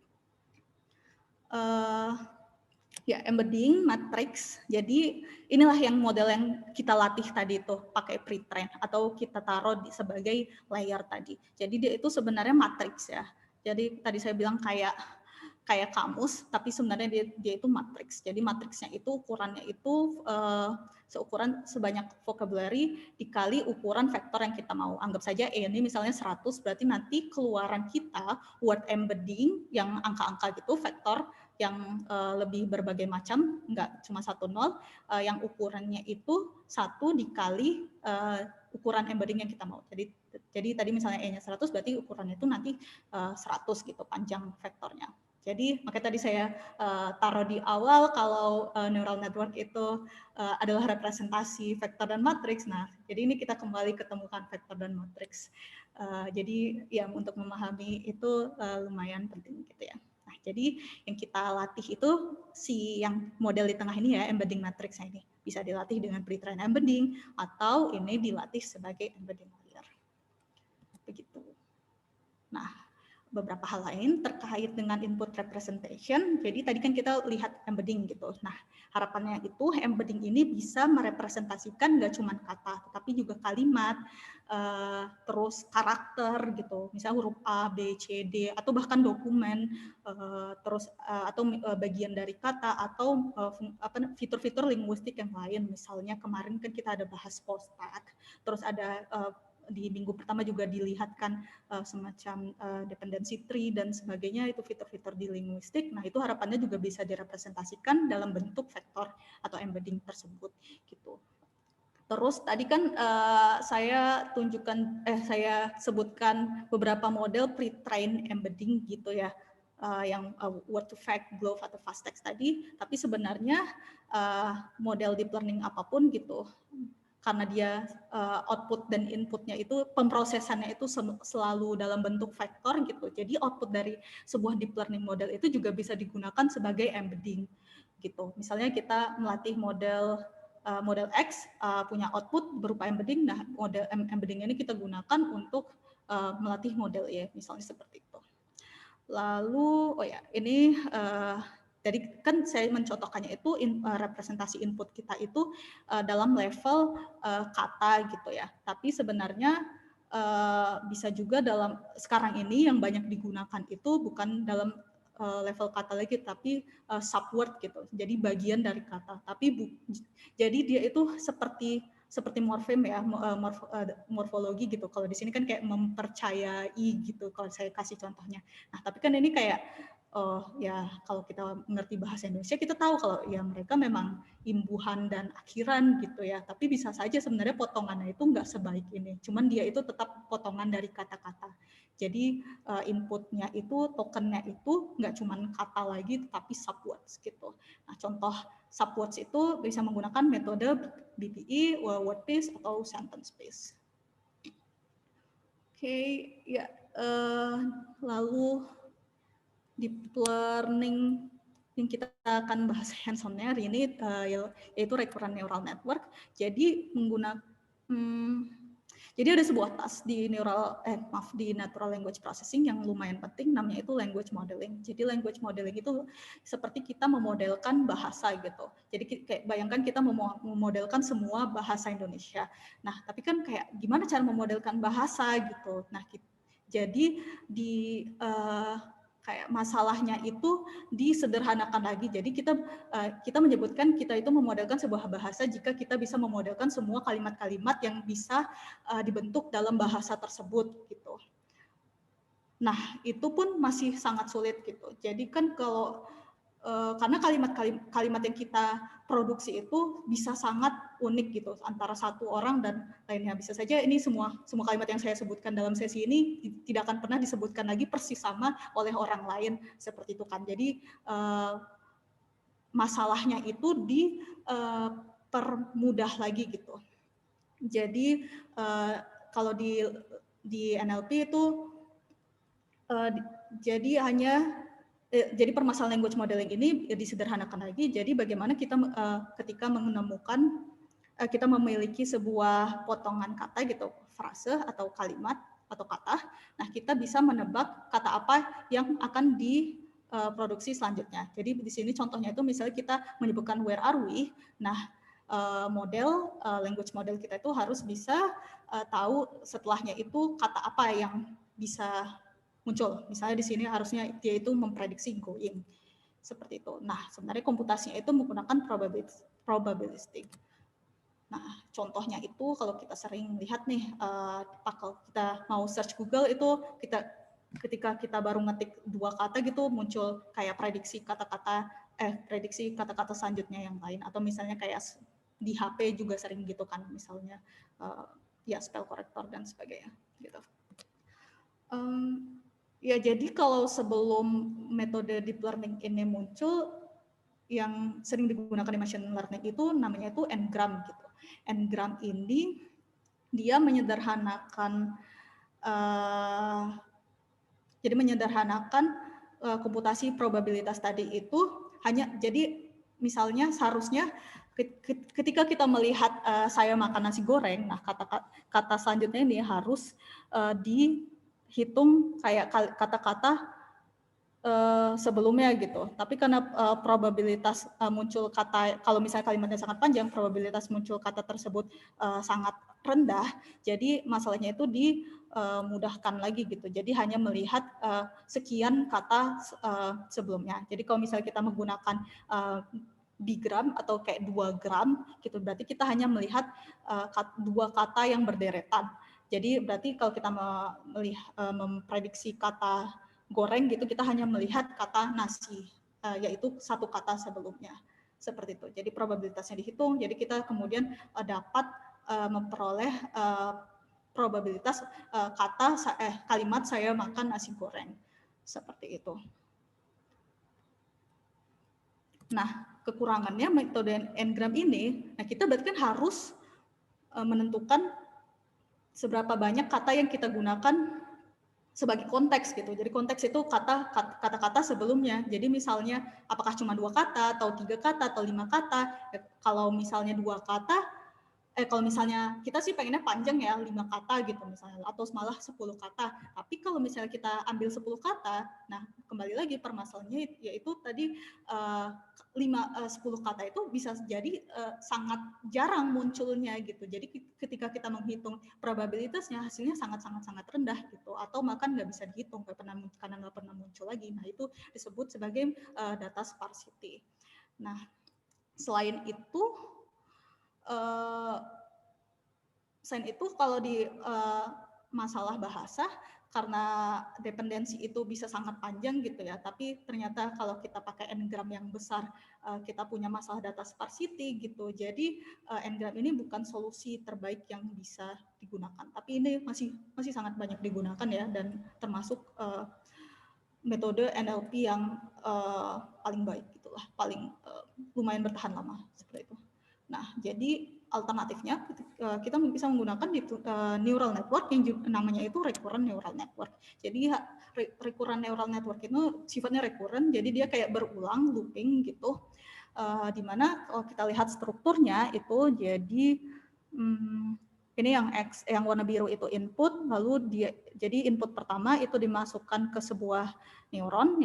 Ya, embedding matrix. Jadi inilah yang model yang kita latih tadi itu pakai pre-train atau kita taruh sebagai layer tadi. Jadi dia itu sebenarnya matrix ya. Jadi tadi saya bilang kayak kayak kamus, tapi sebenarnya dia itu matriks. Jadi matriksnya itu ukurannya itu seukuran sebanyak vocabulary dikali ukuran vektor yang kita mau. Anggap saja E ini misalnya 100, berarti nanti keluaran kita word embedding yang angka-angka gitu, vektor yang lebih berbagai macam, nggak cuma 1, 0, yang ukurannya itu 1 dikali ukuran embedding yang kita mau. Jadi tadi misalnya E-nya 100, berarti ukurannya itu nanti 100 gitu, panjang vektornya. Jadi makanya tadi saya taruh di awal kalau neural network itu adalah representasi vektor dan matriks. Nah, jadi ini kita kembali ketemukan vektor dan matriks. Jadi ya untuk memahami itu lumayan penting gitu ya. Nah, jadi yang kita latih itu yang model di tengah ini ya, embedding matrix ini. Bisa dilatih dengan pre-train embedding atau ini dilatih sebagai embedding layer. Begitu. Nah, beberapa hal lain terkait dengan input representation. Jadi tadi kan kita lihat embedding gitu. Nah, harapannya itu embedding ini bisa merepresentasikan nggak cuma kata, tetapi juga kalimat, terus karakter gitu. Misalnya huruf A, B, C, D, atau bahkan dokumen, terus atau bagian dari kata, atau fitur-fitur linguistik yang lain. Misalnya kemarin kan kita ada bahas post-tag, terus ada di minggu pertama juga dilihatkan semacam dependency tree dan sebagainya, itu fitur-fitur di linguistik. Nah, itu harapannya juga bisa direpresentasikan dalam bentuk vektor atau embedding tersebut gitu. Terus tadi kan saya sebutkan beberapa model pre-train embedding gitu ya, yang word to fact, GloVe atau FastText tadi. Tapi sebenarnya model deep learning apapun gitu, karena dia output dan inputnya itu, pemrosesannya itu selalu dalam bentuk vektor gitu. Jadi output dari sebuah deep learning model itu juga bisa digunakan sebagai embedding gitu. Misalnya kita melatih model X punya output berupa embedding. Nah, model embedding ini kita gunakan untuk melatih model ya, misalnya seperti itu. Lalu, ini jadi kan saya mencontohkannya itu representasi input kita itu dalam level kata gitu ya. Tapi sebenarnya bisa juga dalam sekarang ini yang banyak digunakan itu bukan dalam level kata lagi, tapi subword gitu. Jadi bagian dari kata. Jadi dia itu seperti morfem ya, morfologi gitu. Kalau di sini kan kayak mempercayai gitu, kalau saya kasih contohnya. Nah, tapi kan ini kayak ya kalau kita mengerti bahasa Indonesia, kita tahu kalau ya mereka memang imbuhan dan akhiran gitu ya. Tapi bisa saja sebenarnya potongannya itu nggak sebaik ini. Cuman dia itu tetap potongan dari kata-kata. Jadi inputnya itu, tokennya itu nggak cuman kata lagi, tapi subwords gitu. Nah, contoh subwords itu bisa menggunakan metode BPE, word piece, atau sentence piece. Oke, ya. Lalu deep learning yang kita akan bahas hands-on-nya hari ini yaitu recurrent neural network. Jadi jadi ada sebuah task di natural language processing yang lumayan penting, namanya itu language modeling. Jadi language modeling itu seperti kita memodelkan bahasa gitu. Jadi kayak bayangkan kita memodelkan semua bahasa Indonesia. Nah, tapi kan kayak gimana cara memodelkan bahasa gitu. Nah, jadi kayak masalahnya itu disederhanakan lagi. Jadi kita menyebutkan kita itu memodelkan sebuah bahasa jika kita bisa memodelkan semua kalimat-kalimat yang bisa dibentuk dalam bahasa tersebut gitu. Nah, itu pun masih sangat sulit gitu. Jadi kan kalau karena kalimat yang kita produksi itu bisa sangat unik gitu antara satu orang dan lainnya. Bisa saja ini semua kalimat yang saya sebutkan dalam sesi ini tidak akan pernah disebutkan lagi persis sama oleh orang lain seperti itu kan. Jadi masalahnya itu dipermudah lagi gitu. Jadi kalau di NLP itu jadi permasalahan language modeling ini disederhanakan lagi. Jadi bagaimana kita ketika menemukan kita memiliki sebuah potongan kata gitu, frase atau kalimat atau kata, nah kita bisa menebak kata apa yang akan diproduksi selanjutnya. Jadi di sini contohnya itu misalnya kita menyebutkan where are we, nah language model kita itu harus bisa tahu setelahnya itu kata apa yang bisa muncul. Misalnya di sini harusnya dia itu memprediksi going. Seperti itu. Nah, sebenarnya komputasinya itu menggunakan probabilistic. Nah, contohnya itu kalau kita sering lihat nih, kalau kita mau search Google itu ketika kita baru ngetik 2 kata gitu muncul kayak prediksi kata-kata selanjutnya yang lain, atau misalnya kayak di HP juga sering gitu kan, misalnya ya spell corrector dan sebagainya gitu. Ya jadi kalau sebelum metode deep learning ini muncul, yang sering digunakan di machine learning itu namanya itu n-gram gitu. N-gram ini dia menyederhanakan komputasi probabilitas tadi itu hanya, jadi misalnya seharusnya ketika kita melihat saya makan nasi goreng, nah kata selanjutnya ini harus dihitung kayak kata-kata sebelumnya gitu. Tapi karena probabilitas muncul kata, kalau misalnya kalimatnya sangat panjang, probabilitas muncul kata tersebut sangat rendah, jadi masalahnya itu dimudahkan lagi gitu. Jadi hanya melihat sekian kata sebelumnya. Jadi kalau misalnya kita menggunakan bigram atau kayak 2 gram gitu, berarti kita hanya melihat 2 kata yang berderetan. Jadi berarti kalau kita memprediksi kata goreng gitu, kita hanya melihat kata nasi, yaitu 1 kata sebelumnya, seperti itu. Jadi probabilitasnya dihitung, jadi kita kemudian dapat memperoleh probabilitas kalimat saya makan nasi goreng, seperti itu. Nah, kekurangannya metode n-gram ini, nah kita berarti kan harus menentukan seberapa banyak kata yang kita gunakan sebagai konteks gitu. Jadi konteks itu kata-kata sebelumnya. Jadi misalnya apakah cuma 2 kata atau 3 kata atau 5 kata. Kalau misalnya 2 kata, kalau misalnya kita sih pengennya panjang ya, 5 kata gitu misalnya, atau malah 10 kata. Tapi kalau misalnya kita ambil 10 kata, nah kembali lagi permasalahannya yaitu tadi 10 kata itu bisa jadi sangat jarang munculnya gitu. Jadi ketika kita menghitung probabilitasnya, hasilnya sangat rendah gitu, atau bahkan nggak bisa dihitung karena nggak pernah muncul lagi. Nah itu disebut sebagai data sparsity. Nah selain itu kalau di masalah bahasa, karena dependensi itu bisa sangat panjang gitu ya, tapi ternyata kalau kita pakai n-gram yang besar, kita punya masalah data sparsity gitu. Jadi n-gram ini bukan solusi terbaik yang bisa digunakan, tapi ini masih sangat banyak digunakan ya, dan termasuk metode NLP yang paling baik gitulah, paling lumayan bertahan lama seperti itu. Nah, jadi alternatifnya kita bisa menggunakan neural network yang namanya itu recurrent neural network. Jadi recurrent neural network itu sifatnya recurrent, jadi dia kayak berulang, looping gitu. Di mana kalau kita lihat strukturnya itu jadi ini yang warna biru itu input, lalu jadi input pertama itu dimasukkan ke sebuah neuron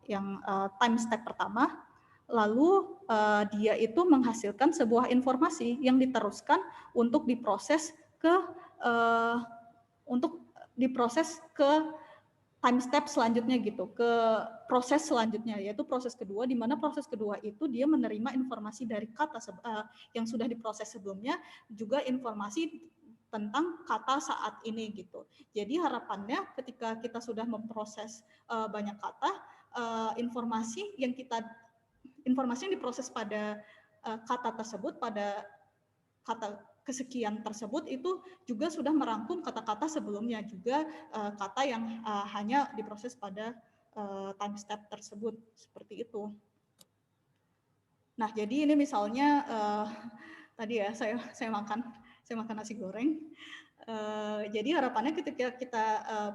yang time step pertama, lalu dia itu menghasilkan sebuah informasi yang diteruskan untuk diproses ke time step selanjutnya gitu, ke proses selanjutnya, yaitu proses kedua, di mana proses kedua itu dia menerima informasi dari kata yang sudah diproses sebelumnya, juga informasi tentang kata saat ini gitu. Jadi harapannya ketika kita sudah memproses banyak kata, informasi yang diproses pada kata tersebut, pada kata kesekian tersebut itu juga sudah merangkum kata-kata sebelumnya, juga kata yang hanya diproses pada time step tersebut, seperti itu. Nah, jadi ini misalnya tadi ya saya makan nasi goreng. Jadi harapannya ketika kita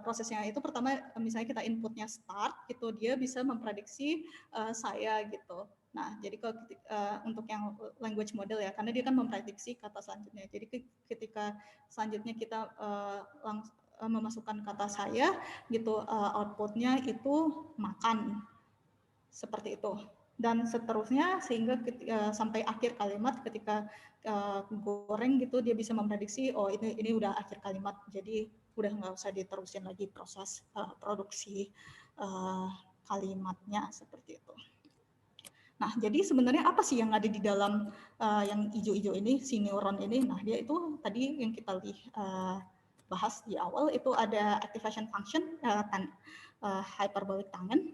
prosesnya itu pertama misalnya kita inputnya start gitu, dia bisa memprediksi saya gitu. Nah, jadi kalau untuk yang language model ya, karena dia kan memprediksi kata selanjutnya. Jadi ketika selanjutnya kita memasukkan kata saya gitu, outputnya itu makan, seperti itu. Dan seterusnya sehingga sampai akhir kalimat ketika goreng gitu, dia bisa memprediksi oh ini udah akhir kalimat, jadi udah nggak usah diterusin lagi proses produksi kalimatnya seperti itu. Nah, jadi sebenarnya apa sih yang ada di dalam yang hijau-hijau ini, si neuron ini? Nah, dia itu tadi yang kita bahas di awal itu ada activation function hyperbolic tangen.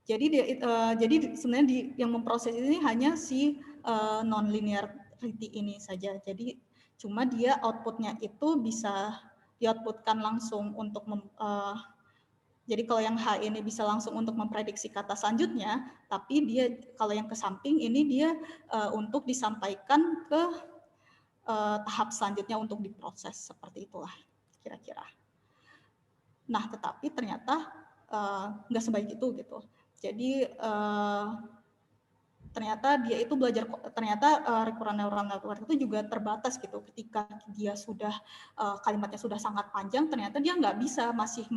Jadi sebenarnya yang memproses ini hanya si non-linearity ini saja. Jadi cuma dia outputnya itu bisa di-outputkan langsung untuk jadi kalau yang H ini bisa langsung untuk memprediksi kata selanjutnya, tapi dia kalau yang ke samping ini dia untuk disampaikan ke tahap selanjutnya untuk diproses, seperti itulah kira-kira. Nah, tetapi ternyata nggak sebaik itu gitu. Jadi ternyata dia itu belajar, ternyata recurrent neural network itu juga terbatas gitu. Ketika dia sudah kalimatnya sudah sangat panjang, ternyata dia nggak bisa masih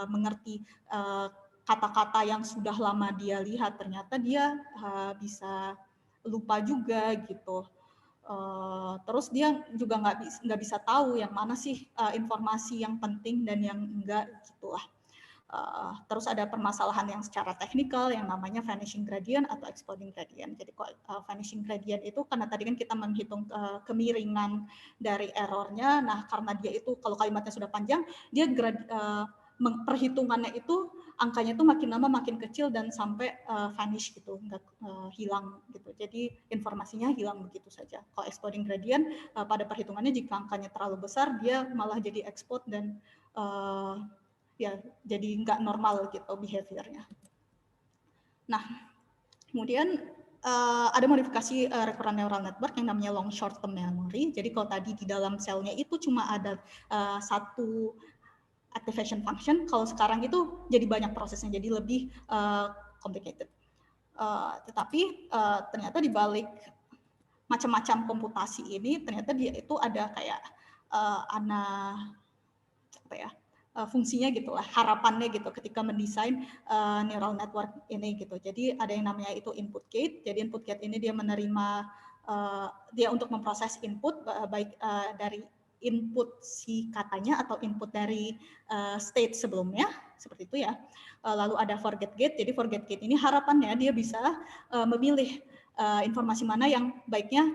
mengerti kata-kata yang sudah lama dia lihat. Ternyata dia bisa lupa juga gitu. Terus dia juga nggak bisa tahu yang mana sih informasi yang penting dan yang enggak gitulah. Terus ada permasalahan yang secara teknikal yang namanya vanishing gradient atau exploding gradient. Jadi vanishing gradient itu karena tadi kan kita menghitung kemiringan dari errornya. Nah, karena dia itu kalau kalimatnya sudah panjang, dia perhitungannya itu angkanya itu makin lama makin kecil dan sampai vanish gitu, nggak hilang gitu. Jadi informasinya hilang begitu saja. Kalau exploding gradient pada perhitungannya jika angkanya terlalu besar, dia malah jadi explode dan ya jadi nggak normal gitu behaviornya. Nah, kemudian ada modifikasi recurrent neural network yang namanya long short term memory. Jadi kalau tadi di dalam selnya itu cuma ada satu activation function, kalau sekarang itu jadi banyak prosesnya, jadi lebih complicated. Tetapi ternyata di balik macam-macam komputasi ini ternyata dia itu ada kayak fungsinya gitu lah, harapannya gitu ketika mendesain neural network ini gitu. Jadi ada yang namanya itu input gate. Jadi input gate ini dia menerima dia untuk memproses input baik dari input si katanya atau input dari state sebelumnya seperti itu ya. Lalu ada forget gate. Jadi forget gate ini harapannya dia bisa memilih informasi mana yang baiknya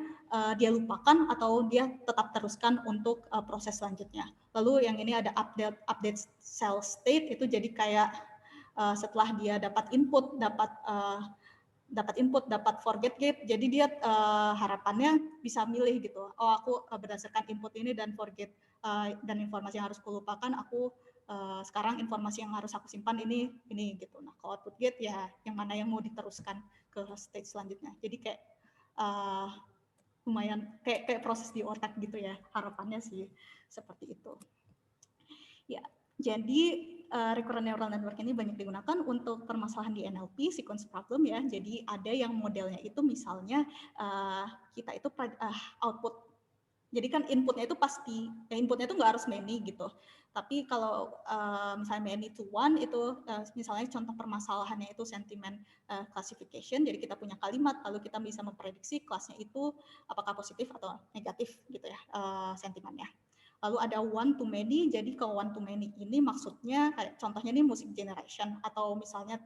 dia lupakan atau dia tetap teruskan untuk proses selanjutnya. Lalu yang ini ada update cell state, itu jadi kayak setelah dia dapat input, dapat forget gate, jadi dia harapannya bisa milih gitu. Oh, aku berdasarkan input ini dan forget dan informasi yang harus aku lupakan, aku sekarang informasi yang harus aku simpan ini gitu. Nah, kalau output gate ya yang mana yang mau diteruskan ke stage selanjutnya. Jadi kayak lumayan kayak proses di otak gitu ya, harapannya sih seperti itu. Ya, jadi recurrent neural network ini banyak digunakan untuk permasalahan di NLP, sequence problem ya. Jadi ada yang modelnya itu misalnya kita itu output. Jadi kan inputnya itu pasti, inputnya itu nggak harus many gitu. Tapi kalau misalnya many to one itu misalnya contoh permasalahannya itu sentiment classification. Jadi kita punya kalimat, lalu kita bisa memprediksi kelasnya itu apakah positif atau negatif gitu ya sentimennya. Lalu ada one to many, jadi kalau one to many ini maksudnya kayak contohnya ini music generation atau misalnya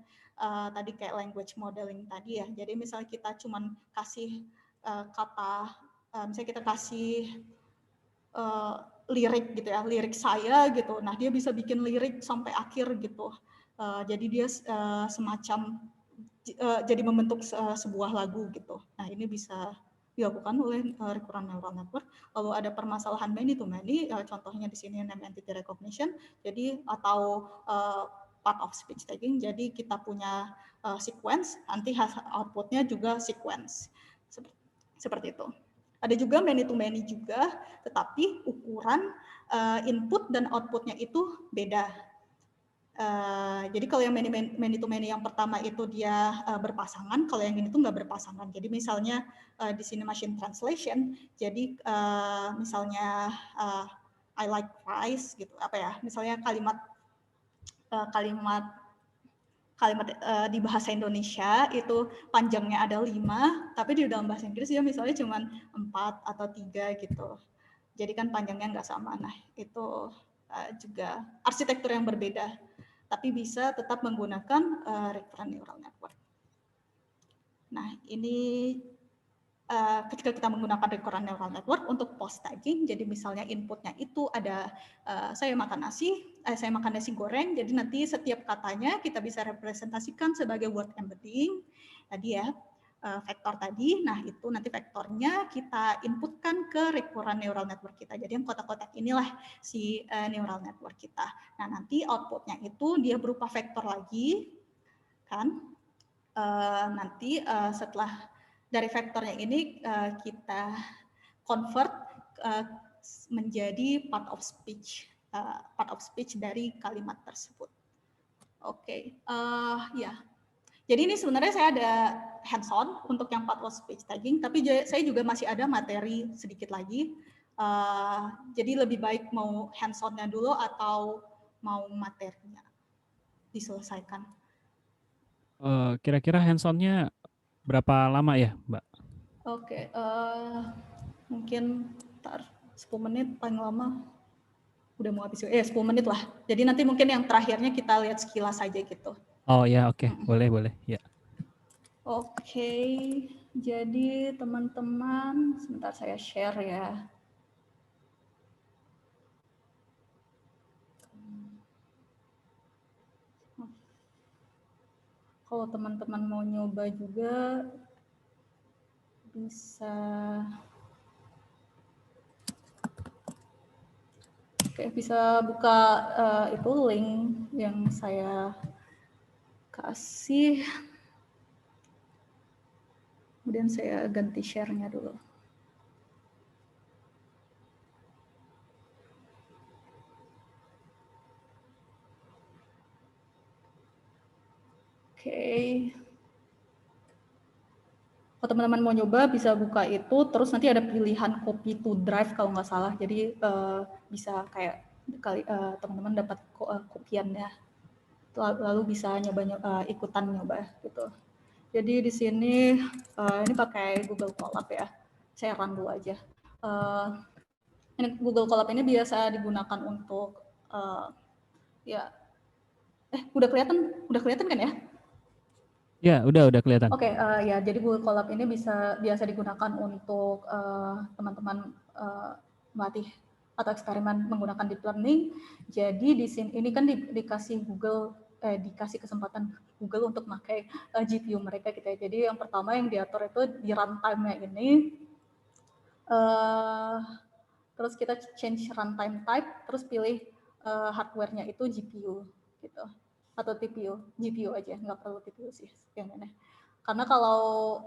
tadi kayak language modeling tadi ya. Jadi misalnya kita cuman kasih kata, misalnya kita kasih lirik gitu ya, lirik saya gitu. Nah dia bisa bikin lirik sampai akhir gitu. Jadi dia semacam jadi membentuk sebuah lagu gitu. Nah ini bisa dilakukan oleh recurrent neural network. Lalu ada permasalahan many to many, contohnya di sini name entity recognition, jadi atau part of speech tagging. Jadi kita punya sequence, nanti outputnya juga sequence, seperti itu. Ada juga many to many juga, tetapi ukuran input dan outputnya itu beda. Jadi kalau yang many to many yang pertama itu dia berpasangan, kalau yang ini tuh nggak berpasangan. Jadi misalnya di sini machine translation, jadi misalnya I like rice gitu, apa ya? Misalnya kalimat di bahasa Indonesia itu panjangnya ada 5, tapi di dalam bahasa Inggris ya misalnya cuma 4 atau 3 gitu. Jadi kan panjangnya nggak sama. Nah, itu juga arsitektur yang berbeda, tapi bisa tetap menggunakan recurrent neural network. Nah, ini ketika kita menggunakan recurrent neural network untuk post tagging, jadi misalnya inputnya itu ada saya makan nasi goreng, jadi nanti setiap katanya kita bisa representasikan sebagai word embedding tadi ya, vektor tadi. Nah itu nanti vektornya kita inputkan ke recurrent neural network kita. Jadi yang kotak-kotak inilah si neural network kita. Nah nanti outputnya itu dia berupa vektor lagi, kan? Nanti setelah dari vektornya ini kita convert menjadi part of speech dari kalimat tersebut. Oke, ya. Jadi ini sebenarnya saya ada hands-on untuk yang part of speech tagging, tapi saya juga masih ada materi sedikit lagi. Jadi lebih baik mau hands-onnya dulu atau mau materinya diselesaikan. Kira-kira hands-on-nya berapa lama ya, Mbak? Oke, mungkin 10 menit paling lama. Udah mau habis, 10 menit lah. Jadi nanti mungkin yang terakhirnya kita lihat sekilas saja gitu. Oh ya, oke. Boleh, ya. Oke, jadi teman-teman, sebentar saya share ya. Kalau teman-teman mau nyoba juga bisa. Oke, bisa buka itu link yang saya kasih. Kemudian saya ganti share-nya dulu. Oke. Kalau teman-teman mau nyoba bisa buka itu, terus nanti ada pilihan copy to drive kalau nggak salah. Jadi bisa kayak teman-teman dapat kopiannya, lalu bisa ikutan nyoba gitu. Jadi di sini ini pakai Google Colab ya. Saya run dulu aja. Ini Google Colab ini biasa digunakan untuk ya. Udah kelihatan kan ya? Ya, udah kelihatan. Oke, ya jadi Google Colab ini biasa digunakan untuk teman-teman melatih atau eksperimen menggunakan deep learning. Jadi di sini ini kan dikasih dikasih kesempatan Google untuk pakai GPU mereka gitu ya. Jadi yang pertama yang diatur itu di runtime-nya ini. Terus kita change runtime type, terus pilih hardware-nya itu GPU gitu, atau TPU, GPU aja, nggak perlu TPU sih yang ini. Karena kalau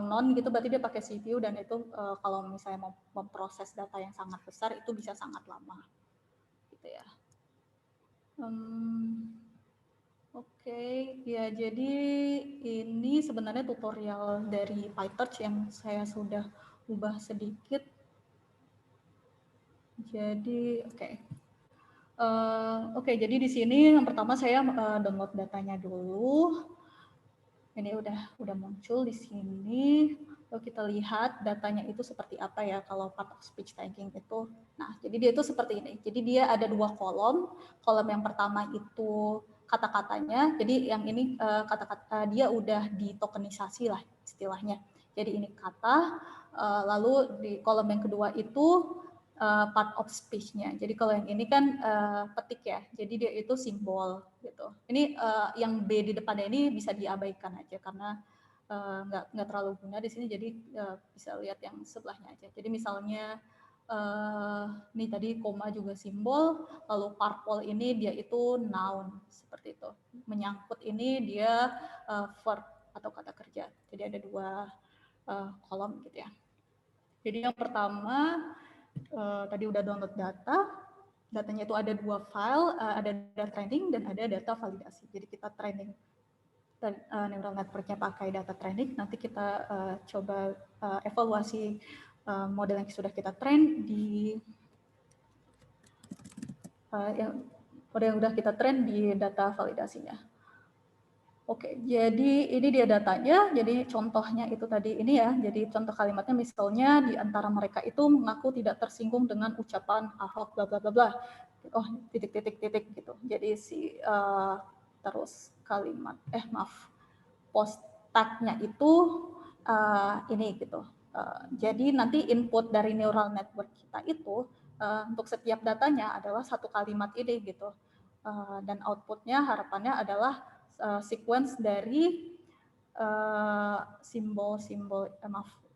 non gitu berarti dia pakai CPU dan itu kalau misalnya mau memproses data yang sangat besar itu bisa sangat lama, gitu ya. Oke, ya jadi ini sebenarnya tutorial dari PyTorch yang saya sudah ubah sedikit. Jadi oke, jadi di sini yang pertama saya download datanya dulu. Ini udah muncul di sini. Lalu kita lihat datanya itu seperti apa ya kalau part of speech tagging itu. Nah, jadi dia itu seperti ini. Jadi dia ada 2 kolom. Kolom yang pertama itu kata-katanya. Jadi yang ini kata-kata dia udah ditokenisasi lah istilahnya. Jadi ini kata. Lalu di kolom yang kedua itu part of speech-nya. Jadi kalau yang ini kan petik ya, jadi dia itu simbol gitu. Ini yang B di depannya ini bisa diabaikan aja karena nggak terlalu guna di sini. Jadi bisa lihat yang sebelahnya aja. Jadi misalnya ini tadi koma juga simbol, lalu purple ini dia itu noun seperti itu. Menyangkut ini dia verb atau kata kerja. Jadi ada 2 kolom gitu ya. Jadi yang pertama tadi udah download datanya itu ada 2 file, ada data training dan ada data validasi. Jadi kita training neural network-nya pakai data training, nanti kita coba evaluasi model yang sudah kita train di model yang sudah kita train di data validasinya. Oke, jadi ini dia datanya. Jadi contohnya itu tadi ini ya. Jadi contoh kalimatnya misalnya di antara mereka itu mengaku tidak tersinggung dengan ucapan Ahok bla bla bla bla. Oh, titik titik titik gitu. Jadi si terus kalimat post tag-nya itu ini gitu. Jadi nanti input dari neural network kita itu untuk setiap datanya adalah satu kalimat ini gitu. Dan outputnya harapannya adalah sequence dari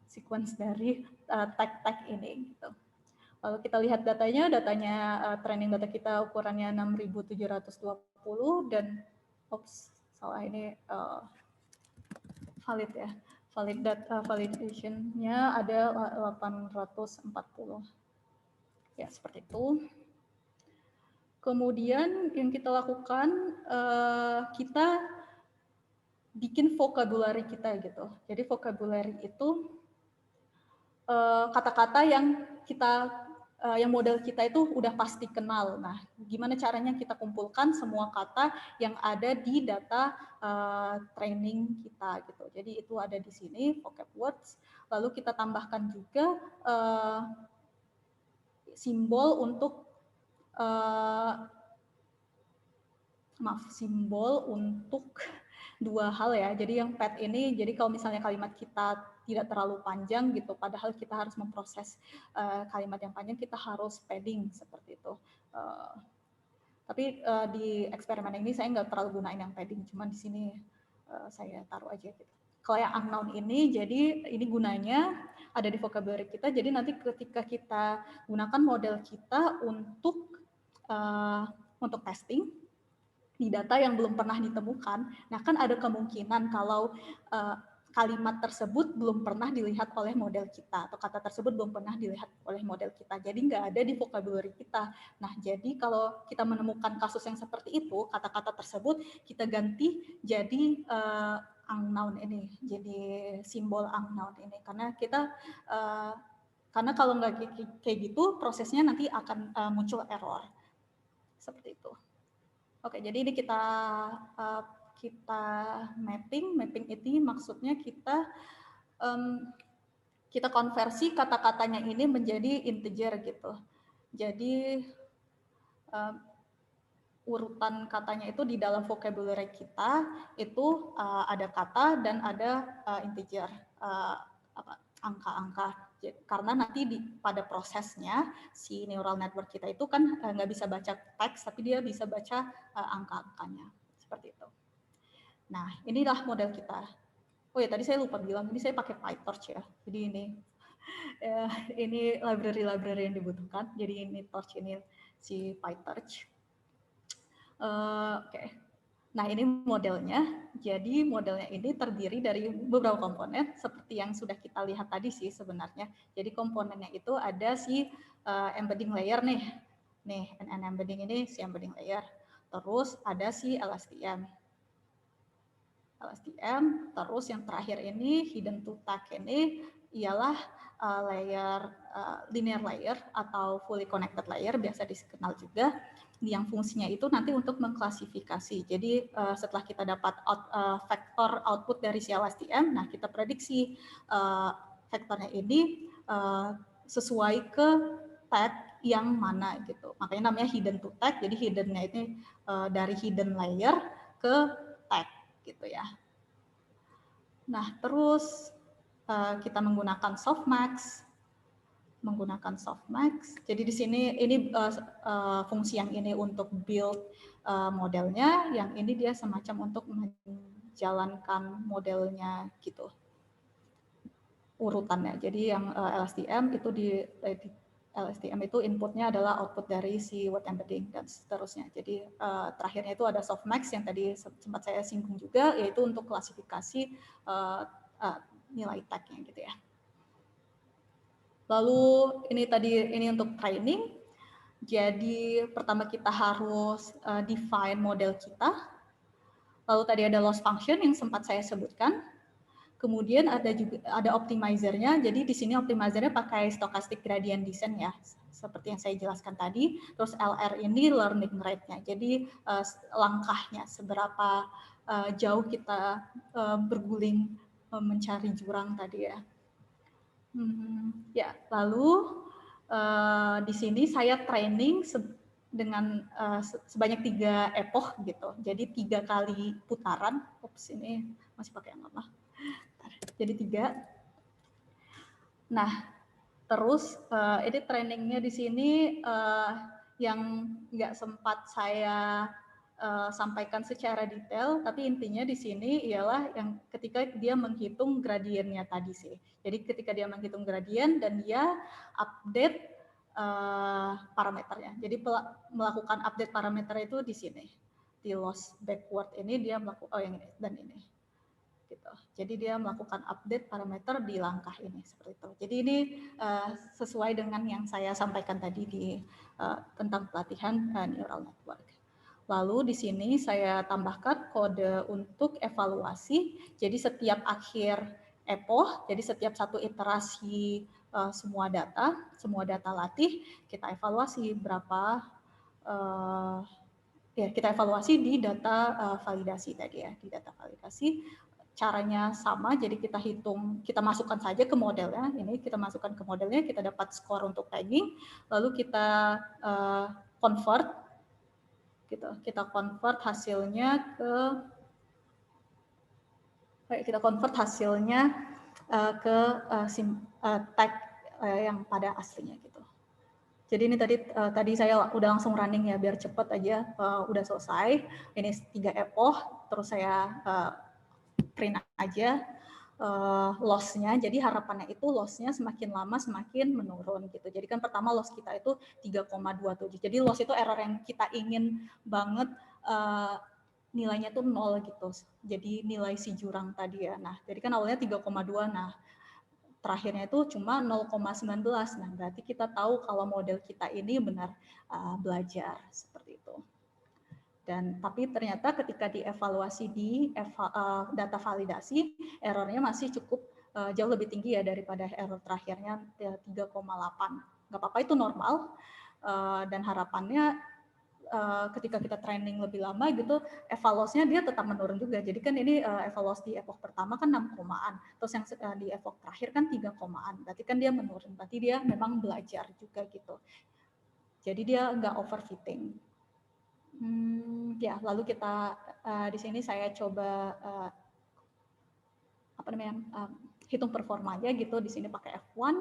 sequence dari tag-tag ini gitu. Lalu kita lihat datanya training data kita ukurannya 6.720 dan salah ini valid ya. Validation-nya ada 840. Ya, seperti itu. Kemudian yang kita lakukan, kita bikin vocabulary kita gitu. Jadi vocabulary itu kata-kata yang yang model kita itu udah pasti kenal. Nah, gimana caranya kita kumpulkan semua kata yang ada di data training kita gitu. Jadi itu ada di sini vocab words. Lalu kita tambahkan juga simbol untuk simbol untuk dua hal ya. Jadi yang pad ini, jadi kalau misalnya kalimat kita tidak terlalu panjang gitu, padahal kita harus memproses kalimat yang panjang, kita harus padding seperti itu. Tapi di eksperimen ini saya nggak terlalu gunain yang padding, cuman di sini saya taruh aja gitu. Kalau yang unknown ini, jadi ini gunanya ada di vocabulary kita, jadi nanti ketika kita gunakan model kita untuk testing, di data yang belum pernah ditemukan, nah kan ada kemungkinan kalau kalimat tersebut belum pernah dilihat oleh model kita, atau kata tersebut belum pernah dilihat oleh model kita, jadi nggak ada di vocabulary kita. Nah, jadi kalau kita menemukan kasus yang seperti itu, kata-kata tersebut kita ganti jadi unknown ini, jadi simbol unknown ini, karena kita karena kalau nggak kayak gitu, prosesnya nanti akan muncul error seperti itu. Oke, jadi ini kita mapping ini maksudnya kita konversi kata-katanya ini menjadi integer gitu. Jadi urutan katanya itu di dalam vocabulary kita itu ada kata dan ada integer, angka-angka. Karena nanti pada prosesnya si neural network kita itu kan nggak bisa baca teks, tapi dia bisa baca angka-angkanya seperti itu. Nah, inilah model kita. Oh ya, tadi saya lupa bilang, ini saya pakai PyTorch ya. Jadi ini library yang dibutuhkan. Jadi ini torch, ini si PyTorch. Oke. Nah, ini modelnya. Jadi modelnya ini terdiri dari beberapa komponen seperti yang sudah kita lihat tadi sih sebenarnya. Jadi komponennya itu ada si embedding layer nih. Nih, embedding ini si embedding layer. Terus ada si LSTM. Terus yang terakhir ini hidden to tag ini ialah layer linear layer atau fully connected layer, biasa dikenal juga, yang fungsinya itu nanti untuk mengklasifikasi. Jadi setelah kita dapat vektor output dari si LSTM, nah kita prediksi vektornya ini sesuai ke tag yang mana gitu. Makanya namanya hidden to tag. Jadi hiddennya ini dari hidden layer ke tag gitu ya. Nah, terus kita menggunakan softmax. Jadi di sini ini fungsi yang ini untuk build modelnya, yang ini dia semacam untuk menjalankan modelnya gitu. Urutannya. Jadi yang LSTM itu LSTM itu inputnya adalah output dari si word embedding dan seterusnya. Jadi terakhirnya itu ada softmax yang tadi sempat saya singgung juga, yaitu untuk klasifikasi nilai tag-nya gitu ya. Lalu ini untuk training. Jadi pertama kita harus define model kita. Lalu tadi ada loss function yang sempat saya sebutkan. Kemudian ada optimizer-nya. Jadi di sini optimizer-nya pakai stochastic gradient descent ya. seperti yang saya jelaskan tadi. Terus LR ini learning rate-nya, jadi langkahnya seberapa jauh kita berguling mencari jurang tadi ya. Ya, lalu di sini saya training dengan sebanyak 3 epoch gitu. Jadi 3 kali putaran. Oops, ini masih pakai yang lama. Jadi 3. Nah, terus ini trainingnya di sini yang nggak sempat saya sampaikan secara detail, tapi intinya di sini ialah yang ketika dia menghitung gradiennya tadi sih. Jadi ketika dia menghitung gradien dan dia update parameternya. Jadi melakukan update parameter itu di sini. Di loss backward ini dia melakukan, yang ini dan ini. Gitu. Jadi dia melakukan update parameter di langkah ini seperti itu. Jadi ini sesuai dengan yang saya sampaikan tadi di tentang pelatihan neural network. Lalu di sini saya tambahkan kode untuk evaluasi. Jadi setiap akhir epoch, jadi setiap satu iterasi semua data latih, kita evaluasi berapa ya kita evaluasi di data validasi tadi ya, di data validasi. Caranya sama, jadi kita hitung, kita masukkan saja ke modelnya. Ini kita masukkan ke modelnya, kita dapat skor untuk tagging, lalu kita convert, gitu. Kita convert hasilnya ke tag yang pada aslinya gitu. Jadi ini tadi saya udah langsung running ya biar cepet aja, udah selesai. Ini 3 epoch, terus saya print aja loss-nya. Jadi harapannya itu loss-nya semakin lama semakin menurun gitu. Jadi kan pertama loss kita itu 3,27. Jadi loss itu error yang kita ingin banget nilainya tuh 0 gitu. Jadi nilai si jurang tadi ya. Nah, jadi kan awalnya 3,2. Nah, terakhirnya itu cuma 0,19. Nah, berarti kita tahu kalau model kita ini benar belajar seperti itu. Dan tapi ternyata ketika dievaluasi di data validasi, errornya masih cukup jauh lebih tinggi ya daripada error terakhirnya 3,8. Nggak apa-apa, itu normal. Dan harapannya ketika kita training lebih lama gitu, evaluasinya dia tetap menurun juga. Jadi kan ini evaluasi di epoch pertama kan 6,an, terus yang di epoch terakhir kan 3,an. Berarti kan dia menurun, berarti dia memang belajar juga gitu. Jadi dia nggak overfitting. Ya, lalu kita di sini saya coba hitung performanya gitu. Di sini pakai F1.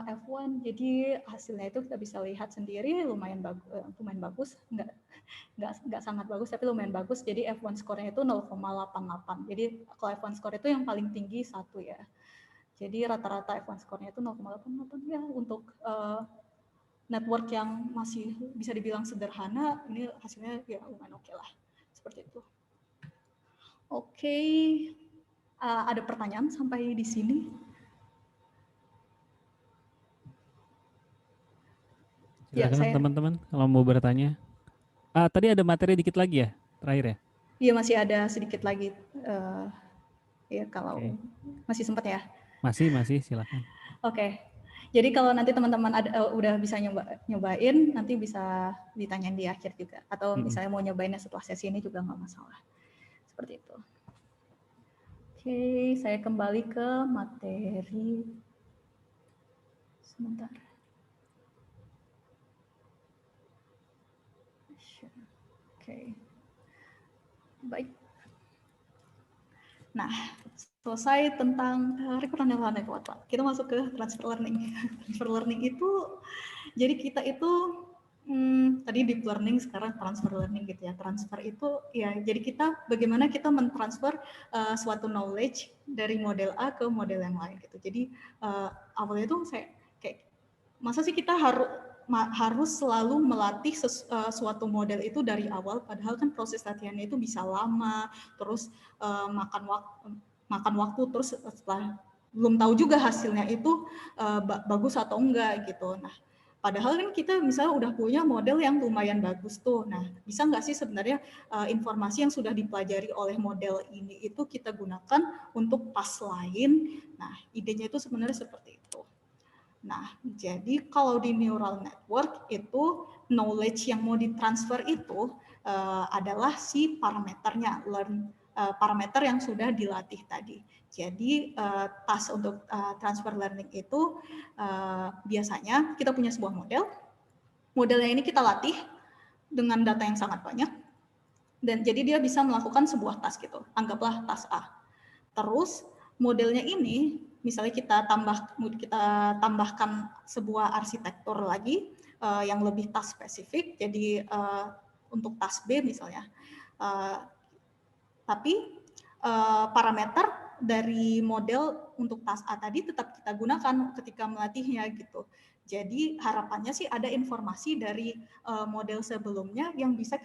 F1, jadi hasilnya itu kita bisa lihat sendiri lumayan bagus, nggak sangat bagus tapi lumayan bagus. Jadi F1 skornya itu 0,88. Jadi kalau F1 skor itu yang paling tinggi 1 ya. Jadi rata-rata F1 skornya itu 0,88 ya. Untuk network yang masih bisa dibilang sederhana, ini hasilnya ya lumayan oke lah. Seperti itu. Oke. Ada pertanyaan sampai di sini? Silakan teman-teman kalau mau bertanya. Tadi ada materi dikit lagi ya, terakhir ya? Iya, masih ada sedikit lagi. Ya kalau masih sempat ya. Masih, silakan. Oke. Jadi kalau nanti teman-teman udah bisa nyobain, nanti bisa ditanyain di akhir juga. Atau misalnya mau nyobainnya setelah sesi ini juga nggak masalah. Seperti itu. Oke, saya kembali ke materi. Sebentar. Oke. Baik. Nah, selesai tentang recurrent neural network. Kita masuk ke transfer learning. Transfer learning itu, jadi kita itu tadi deep learning, sekarang transfer learning gitu ya. Transfer itu ya, jadi kita bagaimana kita mentransfer suatu knowledge dari model A ke model yang lain gitu. Jadi awalnya itu saya kayak, masa sih kita harus selalu melatih suatu model itu dari awal, padahal kan proses latihannya itu bisa lama, terus makan waktu, terus setelah belum tahu juga hasilnya itu bagus atau enggak gitu. Nah, padahal kan kita misalnya udah punya model yang lumayan bagus tuh. Nah, bisa nggak sih sebenarnya informasi yang sudah dipelajari oleh model ini itu kita gunakan untuk pas lain? Nah, idenya itu sebenarnya seperti itu. Nah, jadi kalau di neural network itu knowledge yang mau ditransfer itu adalah si parameternya, parameter yang sudah dilatih tadi. Jadi task untuk transfer learning itu biasanya kita punya sebuah model. Modelnya ini kita latih dengan data yang sangat banyak. Dan jadi dia bisa melakukan sebuah task gitu. Anggaplah task A. Terus modelnya ini misalnya kita tambahkan sebuah arsitektur lagi yang lebih task spesifik. Jadi untuk task B misalnya. Tapi parameter dari model untuk task A tadi tetap kita gunakan ketika melatihnya gitu. Jadi harapannya sih ada informasi dari model sebelumnya yang bisa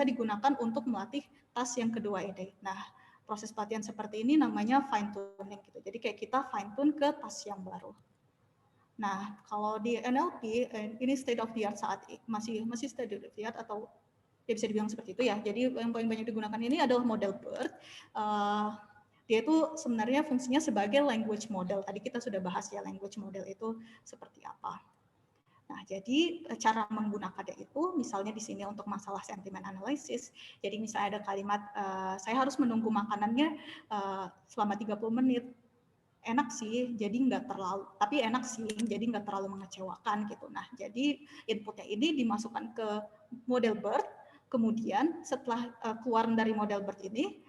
digunakan untuk melatih task yang kedua ini. Nah, proses pelatihan seperti ini namanya fine tuning gitu. Jadi kayak kita fine tune ke task yang baru. Nah, kalau di NLP ini state of the art saat masih state of the art atau ya bisa dibilang seperti itu ya. Jadi yang paling banyak digunakan ini adalah model BERT. Dia itu sebenarnya fungsinya sebagai language model. Tadi kita sudah bahas ya language model itu seperti apa. Nah, jadi cara menggunakannya itu misalnya di sini untuk masalah sentiment analysis. Jadi misalnya ada kalimat saya harus menunggu makanannya selama 30 menit. Enak sih, jadi nggak terlalu, tapi enak sih, jadi nggak terlalu mengecewakan gitu. Nah, jadi inputnya ini dimasukkan ke model BERT. Kemudian setelah keluar dari model BERT ini,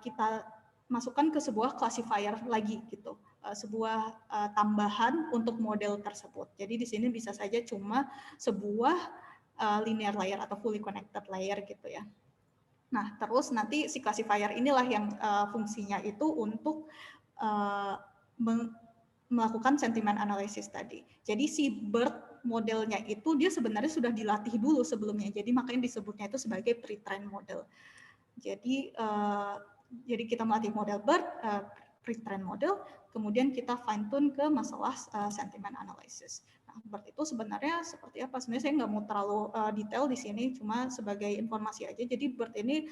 kita masukkan ke sebuah classifier lagi gitu, sebuah tambahan untuk model tersebut. Jadi di sini bisa saja cuma sebuah linear layer atau fully connected layer gitu ya. Nah, terus nanti si classifier inilah yang fungsinya itu untuk melakukan sentiment analysis tadi. Jadi si BERT modelnya itu dia sebenarnya sudah dilatih dulu sebelumnya. Jadi makanya disebutnya itu sebagai pre-trained model. Jadi kita melatih model BERT, pre-trained model, kemudian kita fine tune ke masalah sentiment analysis. Nah, BERT itu sebenarnya seperti apa? Sebenarnya saya nggak mau terlalu detail di sini, cuma sebagai informasi aja. Jadi BERT ini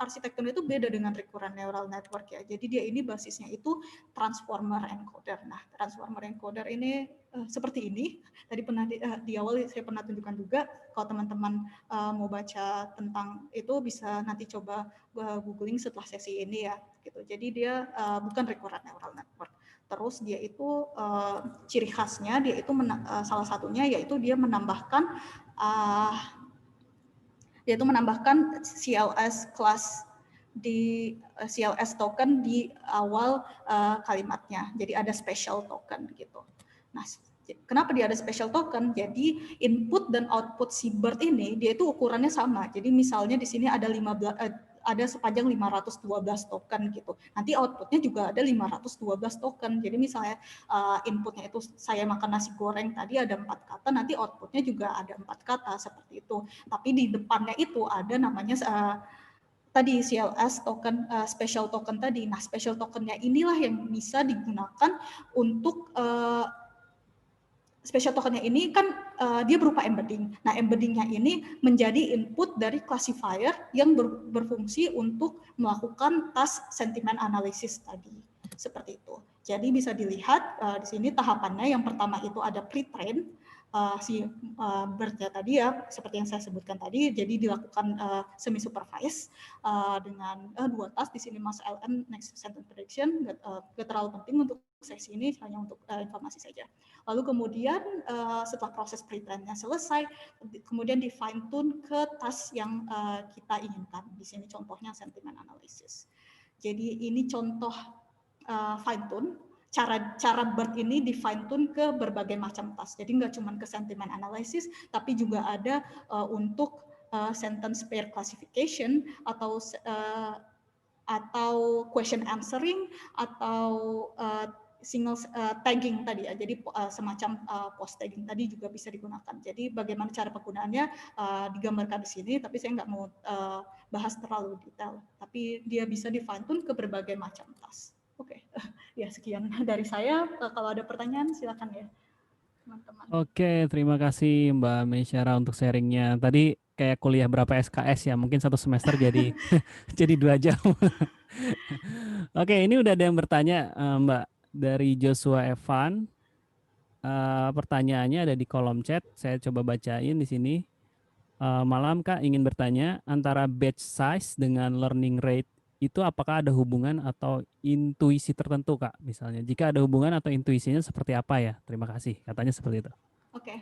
arsitekturnya itu beda dengan recurrent neural network ya. Jadi dia ini basisnya itu transformer encoder. Nah, transformer encoder ini seperti ini. Tadi pernah di awal saya pernah tunjukkan juga. Kalau teman-teman mau baca tentang itu bisa nanti coba googling setelah sesi ini ya. Gitu. Jadi dia bukan recurrent neural network. Terus dia itu ciri khasnya dia itu salah satunya yaitu dia menambahkan CLS class di CLS token di awal kalimatnya. Jadi ada special token gitu. Nah, kenapa dia ada special token? Jadi input dan output si BERT ini dia itu ukurannya sama. Jadi misalnya di sini ada sepanjang 512 token gitu. Nanti outputnya juga ada 512 token. Jadi misalnya inputnya itu saya makan nasi goreng tadi ada 4 kata, nanti outputnya juga ada 4 kata seperti itu. Tapi di depannya itu ada namanya tadi CLS token, special token tadi. Nah, special tokennya inilah yang bisa digunakan untuk special tokennya ini kan dia berupa embedding. Nah, embeddingnya ini menjadi input dari classifier yang berfungsi untuk melakukan task sentiment analysis tadi. Seperti itu. Jadi bisa dilihat di sini tahapannya. Yang pertama itu ada pre-train. BERT tadi ya, seperti yang saya sebutkan tadi, jadi dilakukan semi supervised dengan 2 task di sini Mas LM next sentence prediction, gak terlalu penting untuk sesi ini, hanya untuk informasi saja. Lalu kemudian setelah proses pre-trainnya selesai, kemudian di fine tune ke task yang kita inginkan. Di sini contohnya sentiment analysis. Jadi ini contoh fine tune. Cara BERT ini di fine tune ke berbagai macam task. Jadi nggak cuma ke sentiment analysis, tapi juga ada untuk sentence pair classification atau question answering atau single tagging tadi ya. Jadi semacam post tagging tadi juga bisa digunakan. Jadi bagaimana cara penggunaannya digambarkan di sini, tapi saya nggak mau bahas terlalu detail. Tapi dia bisa di fine tune ke berbagai macam task. Oke, ya sekian dari saya. Kalau ada pertanyaan silakan ya, teman-teman. Oke, terima kasih Mbak Meisyara untuk sharingnya. Tadi kayak kuliah berapa SKS ya, mungkin 1 semester jadi 2 jam. Oke, ini udah ada yang bertanya Mbak. dari Joshua Evan. Pertanyaannya ada di kolom chat. Saya coba bacain di sini. Malam Kak, ingin bertanya antara batch size dengan learning rate itu apakah ada hubungan atau intuisi tertentu Kak? Misalnya, jika ada hubungan atau intuisinya seperti apa ya? Terima kasih. Katanya seperti itu. Oke.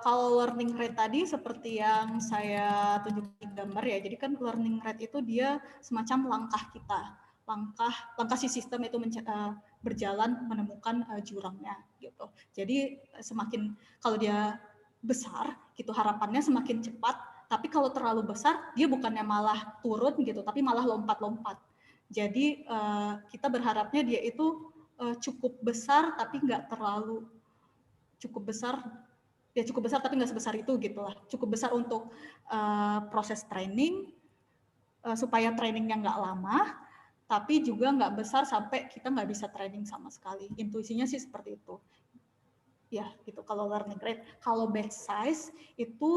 Kalau learning rate tadi seperti yang saya tunjukin gambar ya. Jadi kan learning rate itu dia semacam langkah kita. Langkah si sistem itu berjalan menemukan jurangnya gitu. Jadi semakin kalau dia besar gitu harapannya semakin cepat, tapi kalau terlalu besar dia bukannya malah turun gitu, tapi malah lompat-lompat. Jadi kita berharapnya dia itu cukup besar tapi nggak terlalu cukup besar tapi nggak sebesar itu gitu lah. Cukup besar untuk proses training supaya trainingnya nggak lama, tapi juga nggak besar sampai kita nggak bisa training sama sekali. Intuisinya sih seperti itu. Ya, gitu kalau learning rate. Kalau batch size itu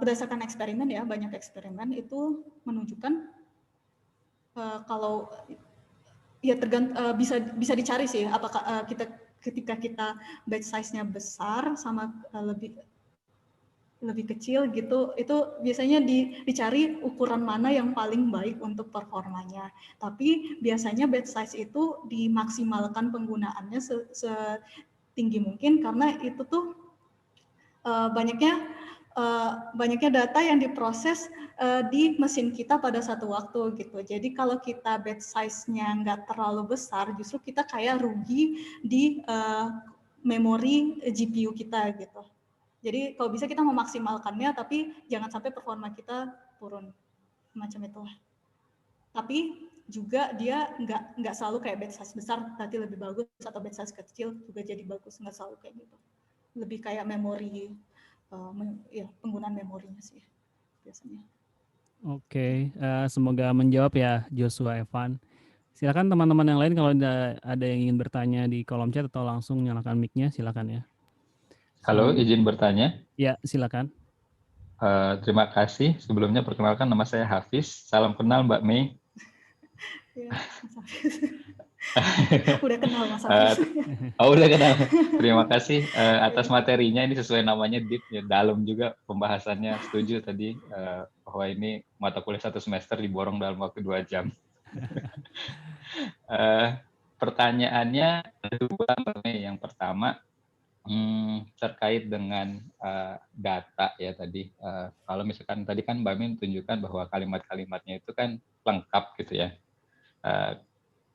berdasarkan eksperimen ya, banyak eksperimen itu menunjukkan kalau ya bisa dicari sih apakah ketika kita batch size-nya besar sama lebih kecil gitu, itu biasanya dicari ukuran mana yang paling baik untuk performanya. Tapi biasanya batch size itu dimaksimalkan penggunaannya setinggi mungkin karena itu tuh banyaknya data yang diproses di mesin kita pada satu waktu gitu. Jadi kalau kita batch size-nya nggak terlalu besar, justru kita kayak rugi di memori GPU kita gitu. Jadi kalau bisa kita memaksimalkannya, tapi jangan sampai performa kita turun, macam itulah. Tapi juga dia nggak selalu kayak batch size besar berarti lebih bagus atau batch size kecil juga jadi bagus, nggak selalu kayak gitu. Lebih kayak memori, ya penggunaan memorinya sih biasanya. Oke, semoga menjawab ya Joshua Evan. Silakan teman-teman yang lain kalau ada yang ingin bertanya di kolom chat atau langsung nyalakan mic-nya silakan ya. Halo, izin bertanya. Ya, silakan. Terima kasih. Sebelumnya perkenalkan nama saya Hafiz. Salam kenal Mbak Mei. Ya, Mas Hafiz. Udah kenal Mas Hafiz. Udah kenal. Terima kasih atas materinya. Ini sesuai namanya deep ya, dalam juga pembahasannya. Setuju tadi bahwa ini mata kuliah 1 semester diborong dalam waktu 2 jam. Pertanyaannya ada 2 Mbak Mei. Yang pertama terkait dengan data ya tadi. Kalau misalkan tadi kan Mbak Min tunjukkan bahwa kalimat-kalimatnya itu kan lengkap gitu ya.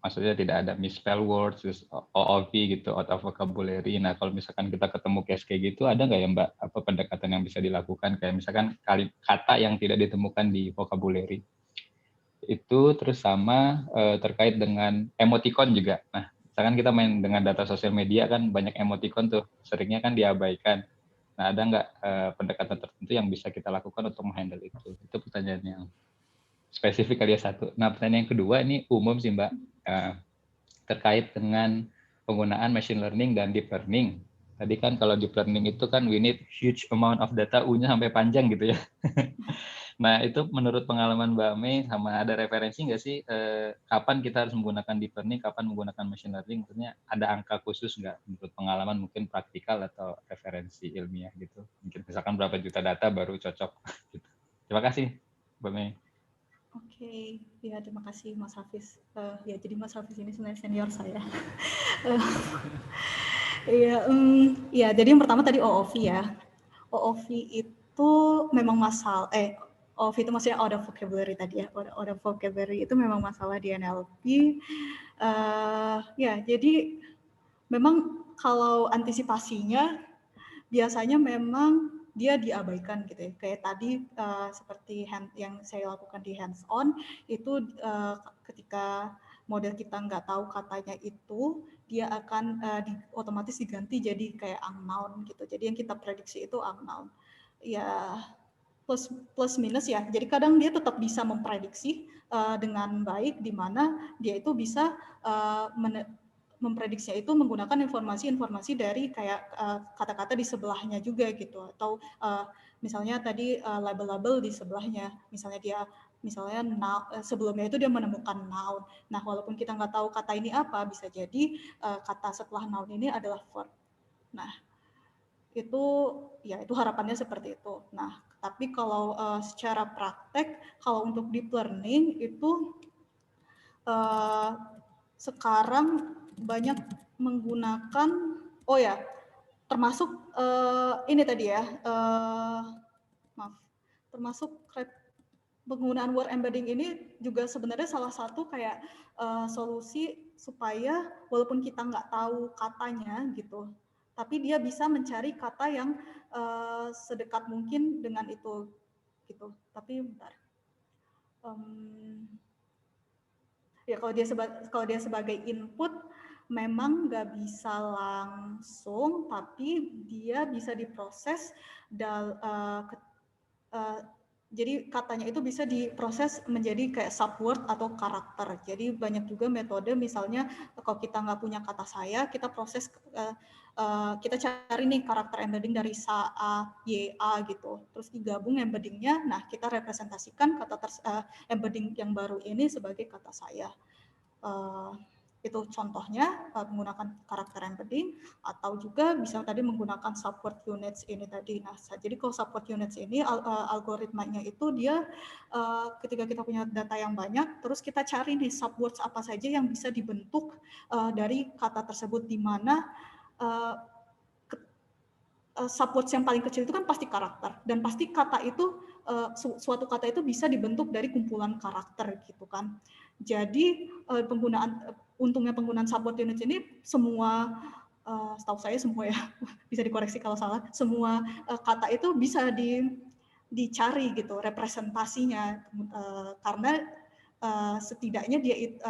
Maksudnya tidak ada misspell words, OOV gitu, out of vocabulary. Nah kalau misalkan kita ketemu case kayak gitu, ada nggak ya Mbak apa pendekatan yang bisa dilakukan? Kayak misalkan kata yang tidak ditemukan di vocabulary. Itu terus sama terkait dengan emoticon juga. Nah misalkan kita main dengan data sosial media kan banyak emoticon tuh, seringnya kan diabaikan. Nah ada nggak pendekatan tertentu yang bisa kita lakukan untuk menghandle itu? Itu pertanyaan yang spesifik kali ya satu. Nah pertanyaan yang kedua ini umum sih Mbak, terkait dengan penggunaan machine learning dan deep learning. Tadi kan kalau deep learning itu kan we need huge amount of data, U-nya sampai panjang gitu ya. Nah itu menurut pengalaman Mbak Mei sama ada referensi nggak sih kapan kita harus menggunakan deep learning, kapan menggunakan machine learning? Maksudnya ada angka khusus nggak menurut pengalaman mungkin praktikal atau referensi ilmiah gitu? Mungkin misalkan berapa juta data baru cocok gitu. Terima kasih Mbak Mei. Oke, ya terima kasih Mas Hafiz. Ya jadi Mas Hafiz ini sebenarnya senior saya. Ya jadi yang pertama tadi OOV ya. OOV itu memang OOV itu maksudnya out of vocabulary tadi ya. Out of vocabulary itu memang masalah di NLP. Ya jadi memang kalau antisipasinya biasanya memang dia diabaikan gitu ya. Kayak tadi seperti yang saya lakukan di hands on itu ketika model kita nggak tahu katanya itu, dia akan otomatis diganti jadi kayak unknown gitu. Jadi yang kita prediksi itu unknown. Ya plus minus ya. Jadi kadang dia tetap bisa memprediksi dengan baik, di mana dia itu bisa memprediksinya itu menggunakan informasi-informasi dari kayak kata-kata di sebelahnya juga gitu, atau misalnya tadi label-label di sebelahnya, misalnya dia Misalnya sebelumnya itu dia menemukan noun. Nah, walaupun kita nggak tahu kata ini apa, bisa jadi kata setelah noun ini adalah verb. Nah, itu harapannya seperti itu. Nah, tapi kalau secara praktek, kalau untuk deep learning itu sekarang banyak menggunakan, termasuk ini tadi ya, termasuk penggunaan word embedding ini juga sebenarnya salah satu kayak solusi supaya walaupun kita nggak tahu katanya gitu, tapi dia bisa mencari kata yang sedekat mungkin dengan itu gitu. Tapi bentar. Ya kalau dia sebagai input memang nggak bisa langsung, tapi dia bisa diproses jadi katanya itu bisa diproses menjadi kayak subword atau karakter. Jadi banyak juga metode, misalnya kalau kita nggak punya kata saya, kita proses, kita cari nih karakter embedding dari sa, a, y, a gitu. Terus digabung embeddingnya, nah kita representasikan kata embedding yang baru ini sebagai kata saya. Itu contohnya menggunakan karakter embedding, atau juga bisa tadi menggunakan subword units ini tadi. Nah, jadi kalau subword units ini algoritmanya itu dia ketika kita punya data yang banyak, terus kita cari nih subwords apa saja yang bisa dibentuk dari kata tersebut, di mana subwords yang paling kecil itu kan pasti karakter, dan pasti kata itu suatu kata itu bisa dibentuk dari kumpulan karakter gitu kan. Jadi untungnya penggunaan subword units ini semua, setahu saya semua ya, bisa dikoreksi kalau salah, semua kata itu bisa dicari gitu representasinya, karena setidaknya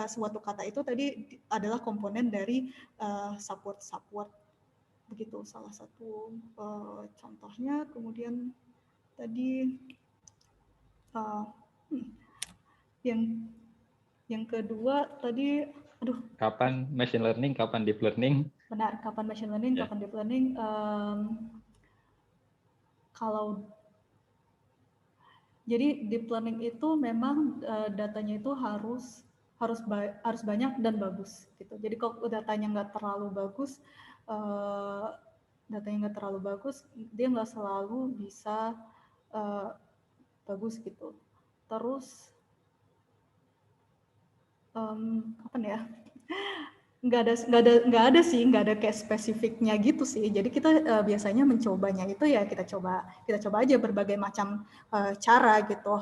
suatu kata itu tadi adalah komponen dari subword. Begitu salah satu contohnya. Kemudian tadi yang kedua tadi, kapan machine learning, kapan deep learning? Benar, kapan machine learning, kapan deep learning? Jadi deep learning itu memang datanya itu harus banyak dan bagus gitu. Jadi kalau datanya nggak terlalu bagus, dia nggak selalu bisa bagus gitu. Terus kapan ya? Nggak ada kayak spesifiknya gitu sih. Jadi kita biasanya mencobanya itu ya kita coba aja berbagai macam cara gitu.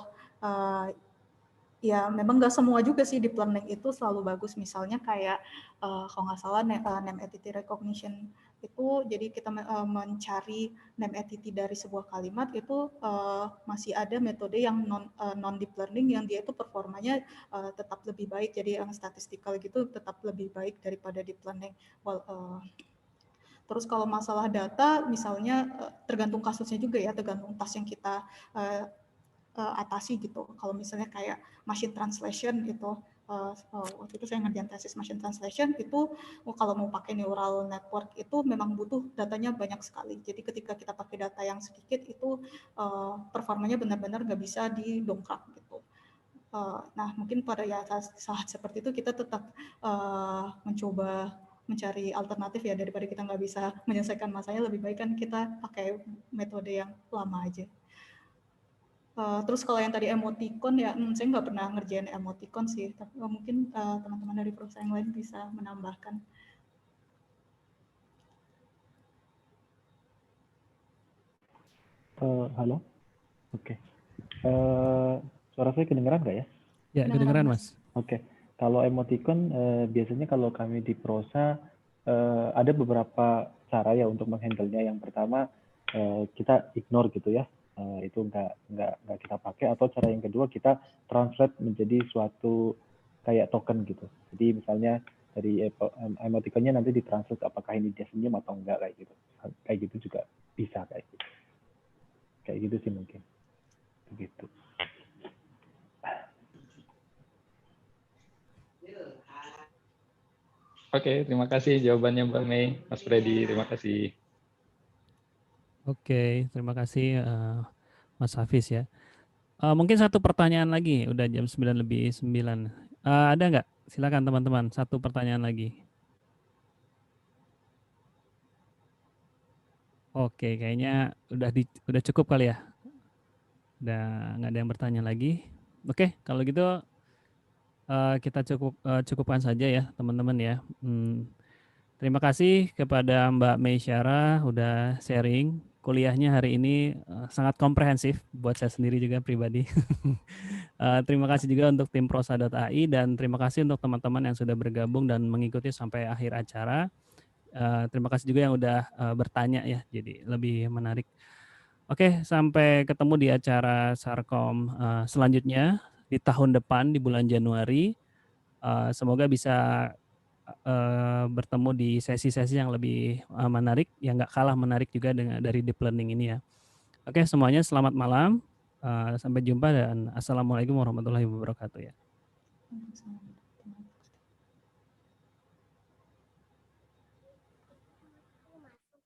Ya memang nggak semua juga sih deep learning itu selalu bagus. Misalnya kayak kalau nggak salah name entity recognition itu, jadi kita mencari name entity dari sebuah kalimat itu masih ada metode yang non deep learning yang dia itu performanya tetap lebih baik, jadi yang statistikal gitu tetap lebih baik daripada deep learning. Terus kalau masalah data misalnya tergantung kasusnya juga ya, tergantung task yang kita atasi gitu. Kalau misalnya kayak machine translation itu, waktu itu saya ngerjain tesis machine translation itu, kalau mau pakai neural network itu memang butuh datanya banyak sekali. Jadi ketika kita pakai data yang sedikit itu performanya benar-benar nggak bisa didongkrak gitu. Nah mungkin pada saat seperti itu kita tetap mencoba mencari alternatif ya, daripada kita nggak bisa menyelesaikan masalahnya, lebih baik kan kita pakai metode yang lama aja. Terus kalau yang tadi emoticon ya, saya nggak pernah ngerjain emoticon sih, tapi mungkin teman-teman dari perusahaan lain bisa menambahkan. Halo, oke. Suara saya kedengeran nggak ya? Ya, kedengeran Mas. Oke. Kalau emoticon biasanya kalau kami di prosa ada beberapa cara ya untuk menghandle-nya. Yang pertama kita ignore gitu ya. Itu nggak kita pakai, atau cara yang kedua kita translate menjadi suatu kayak token gitu. Jadi misalnya dari emoticonnya nanti ditranslate apakah ini dia senyum atau enggak, kayak gitu juga bisa kayak gitu sih mungkin begitu. Oke, terima kasih jawabannya Mbak Mei, Mas Freddy, terima kasih. Oke, terima kasih Mas Hafiz ya. Mungkin satu pertanyaan lagi, udah jam 9:09. Ada nggak? Silakan teman-teman, satu pertanyaan lagi. Oke, kayaknya udah cukup kali ya. Udah nggak ada yang bertanya lagi. Oke, kalau gitu kita cukupkan saja ya teman-teman ya. Terima kasih kepada Mbak Meisyara udah sharing. Kuliahnya hari ini sangat komprehensif buat saya sendiri juga pribadi. Terima kasih juga untuk tim prosa.ai dan terima kasih untuk teman-teman yang sudah bergabung dan mengikuti sampai akhir acara. Terima kasih juga yang udah bertanya ya, jadi lebih menarik. Oke, sampai ketemu di acara Sarkom selanjutnya di tahun depan di bulan Januari. Semoga bisa bertemu di sesi-sesi yang lebih menarik, yang nggak kalah menarik juga dari deep learning ini ya. Oke, semuanya selamat malam. Sampai jumpa dan assalamualaikum warahmatullahi wabarakatuh ya.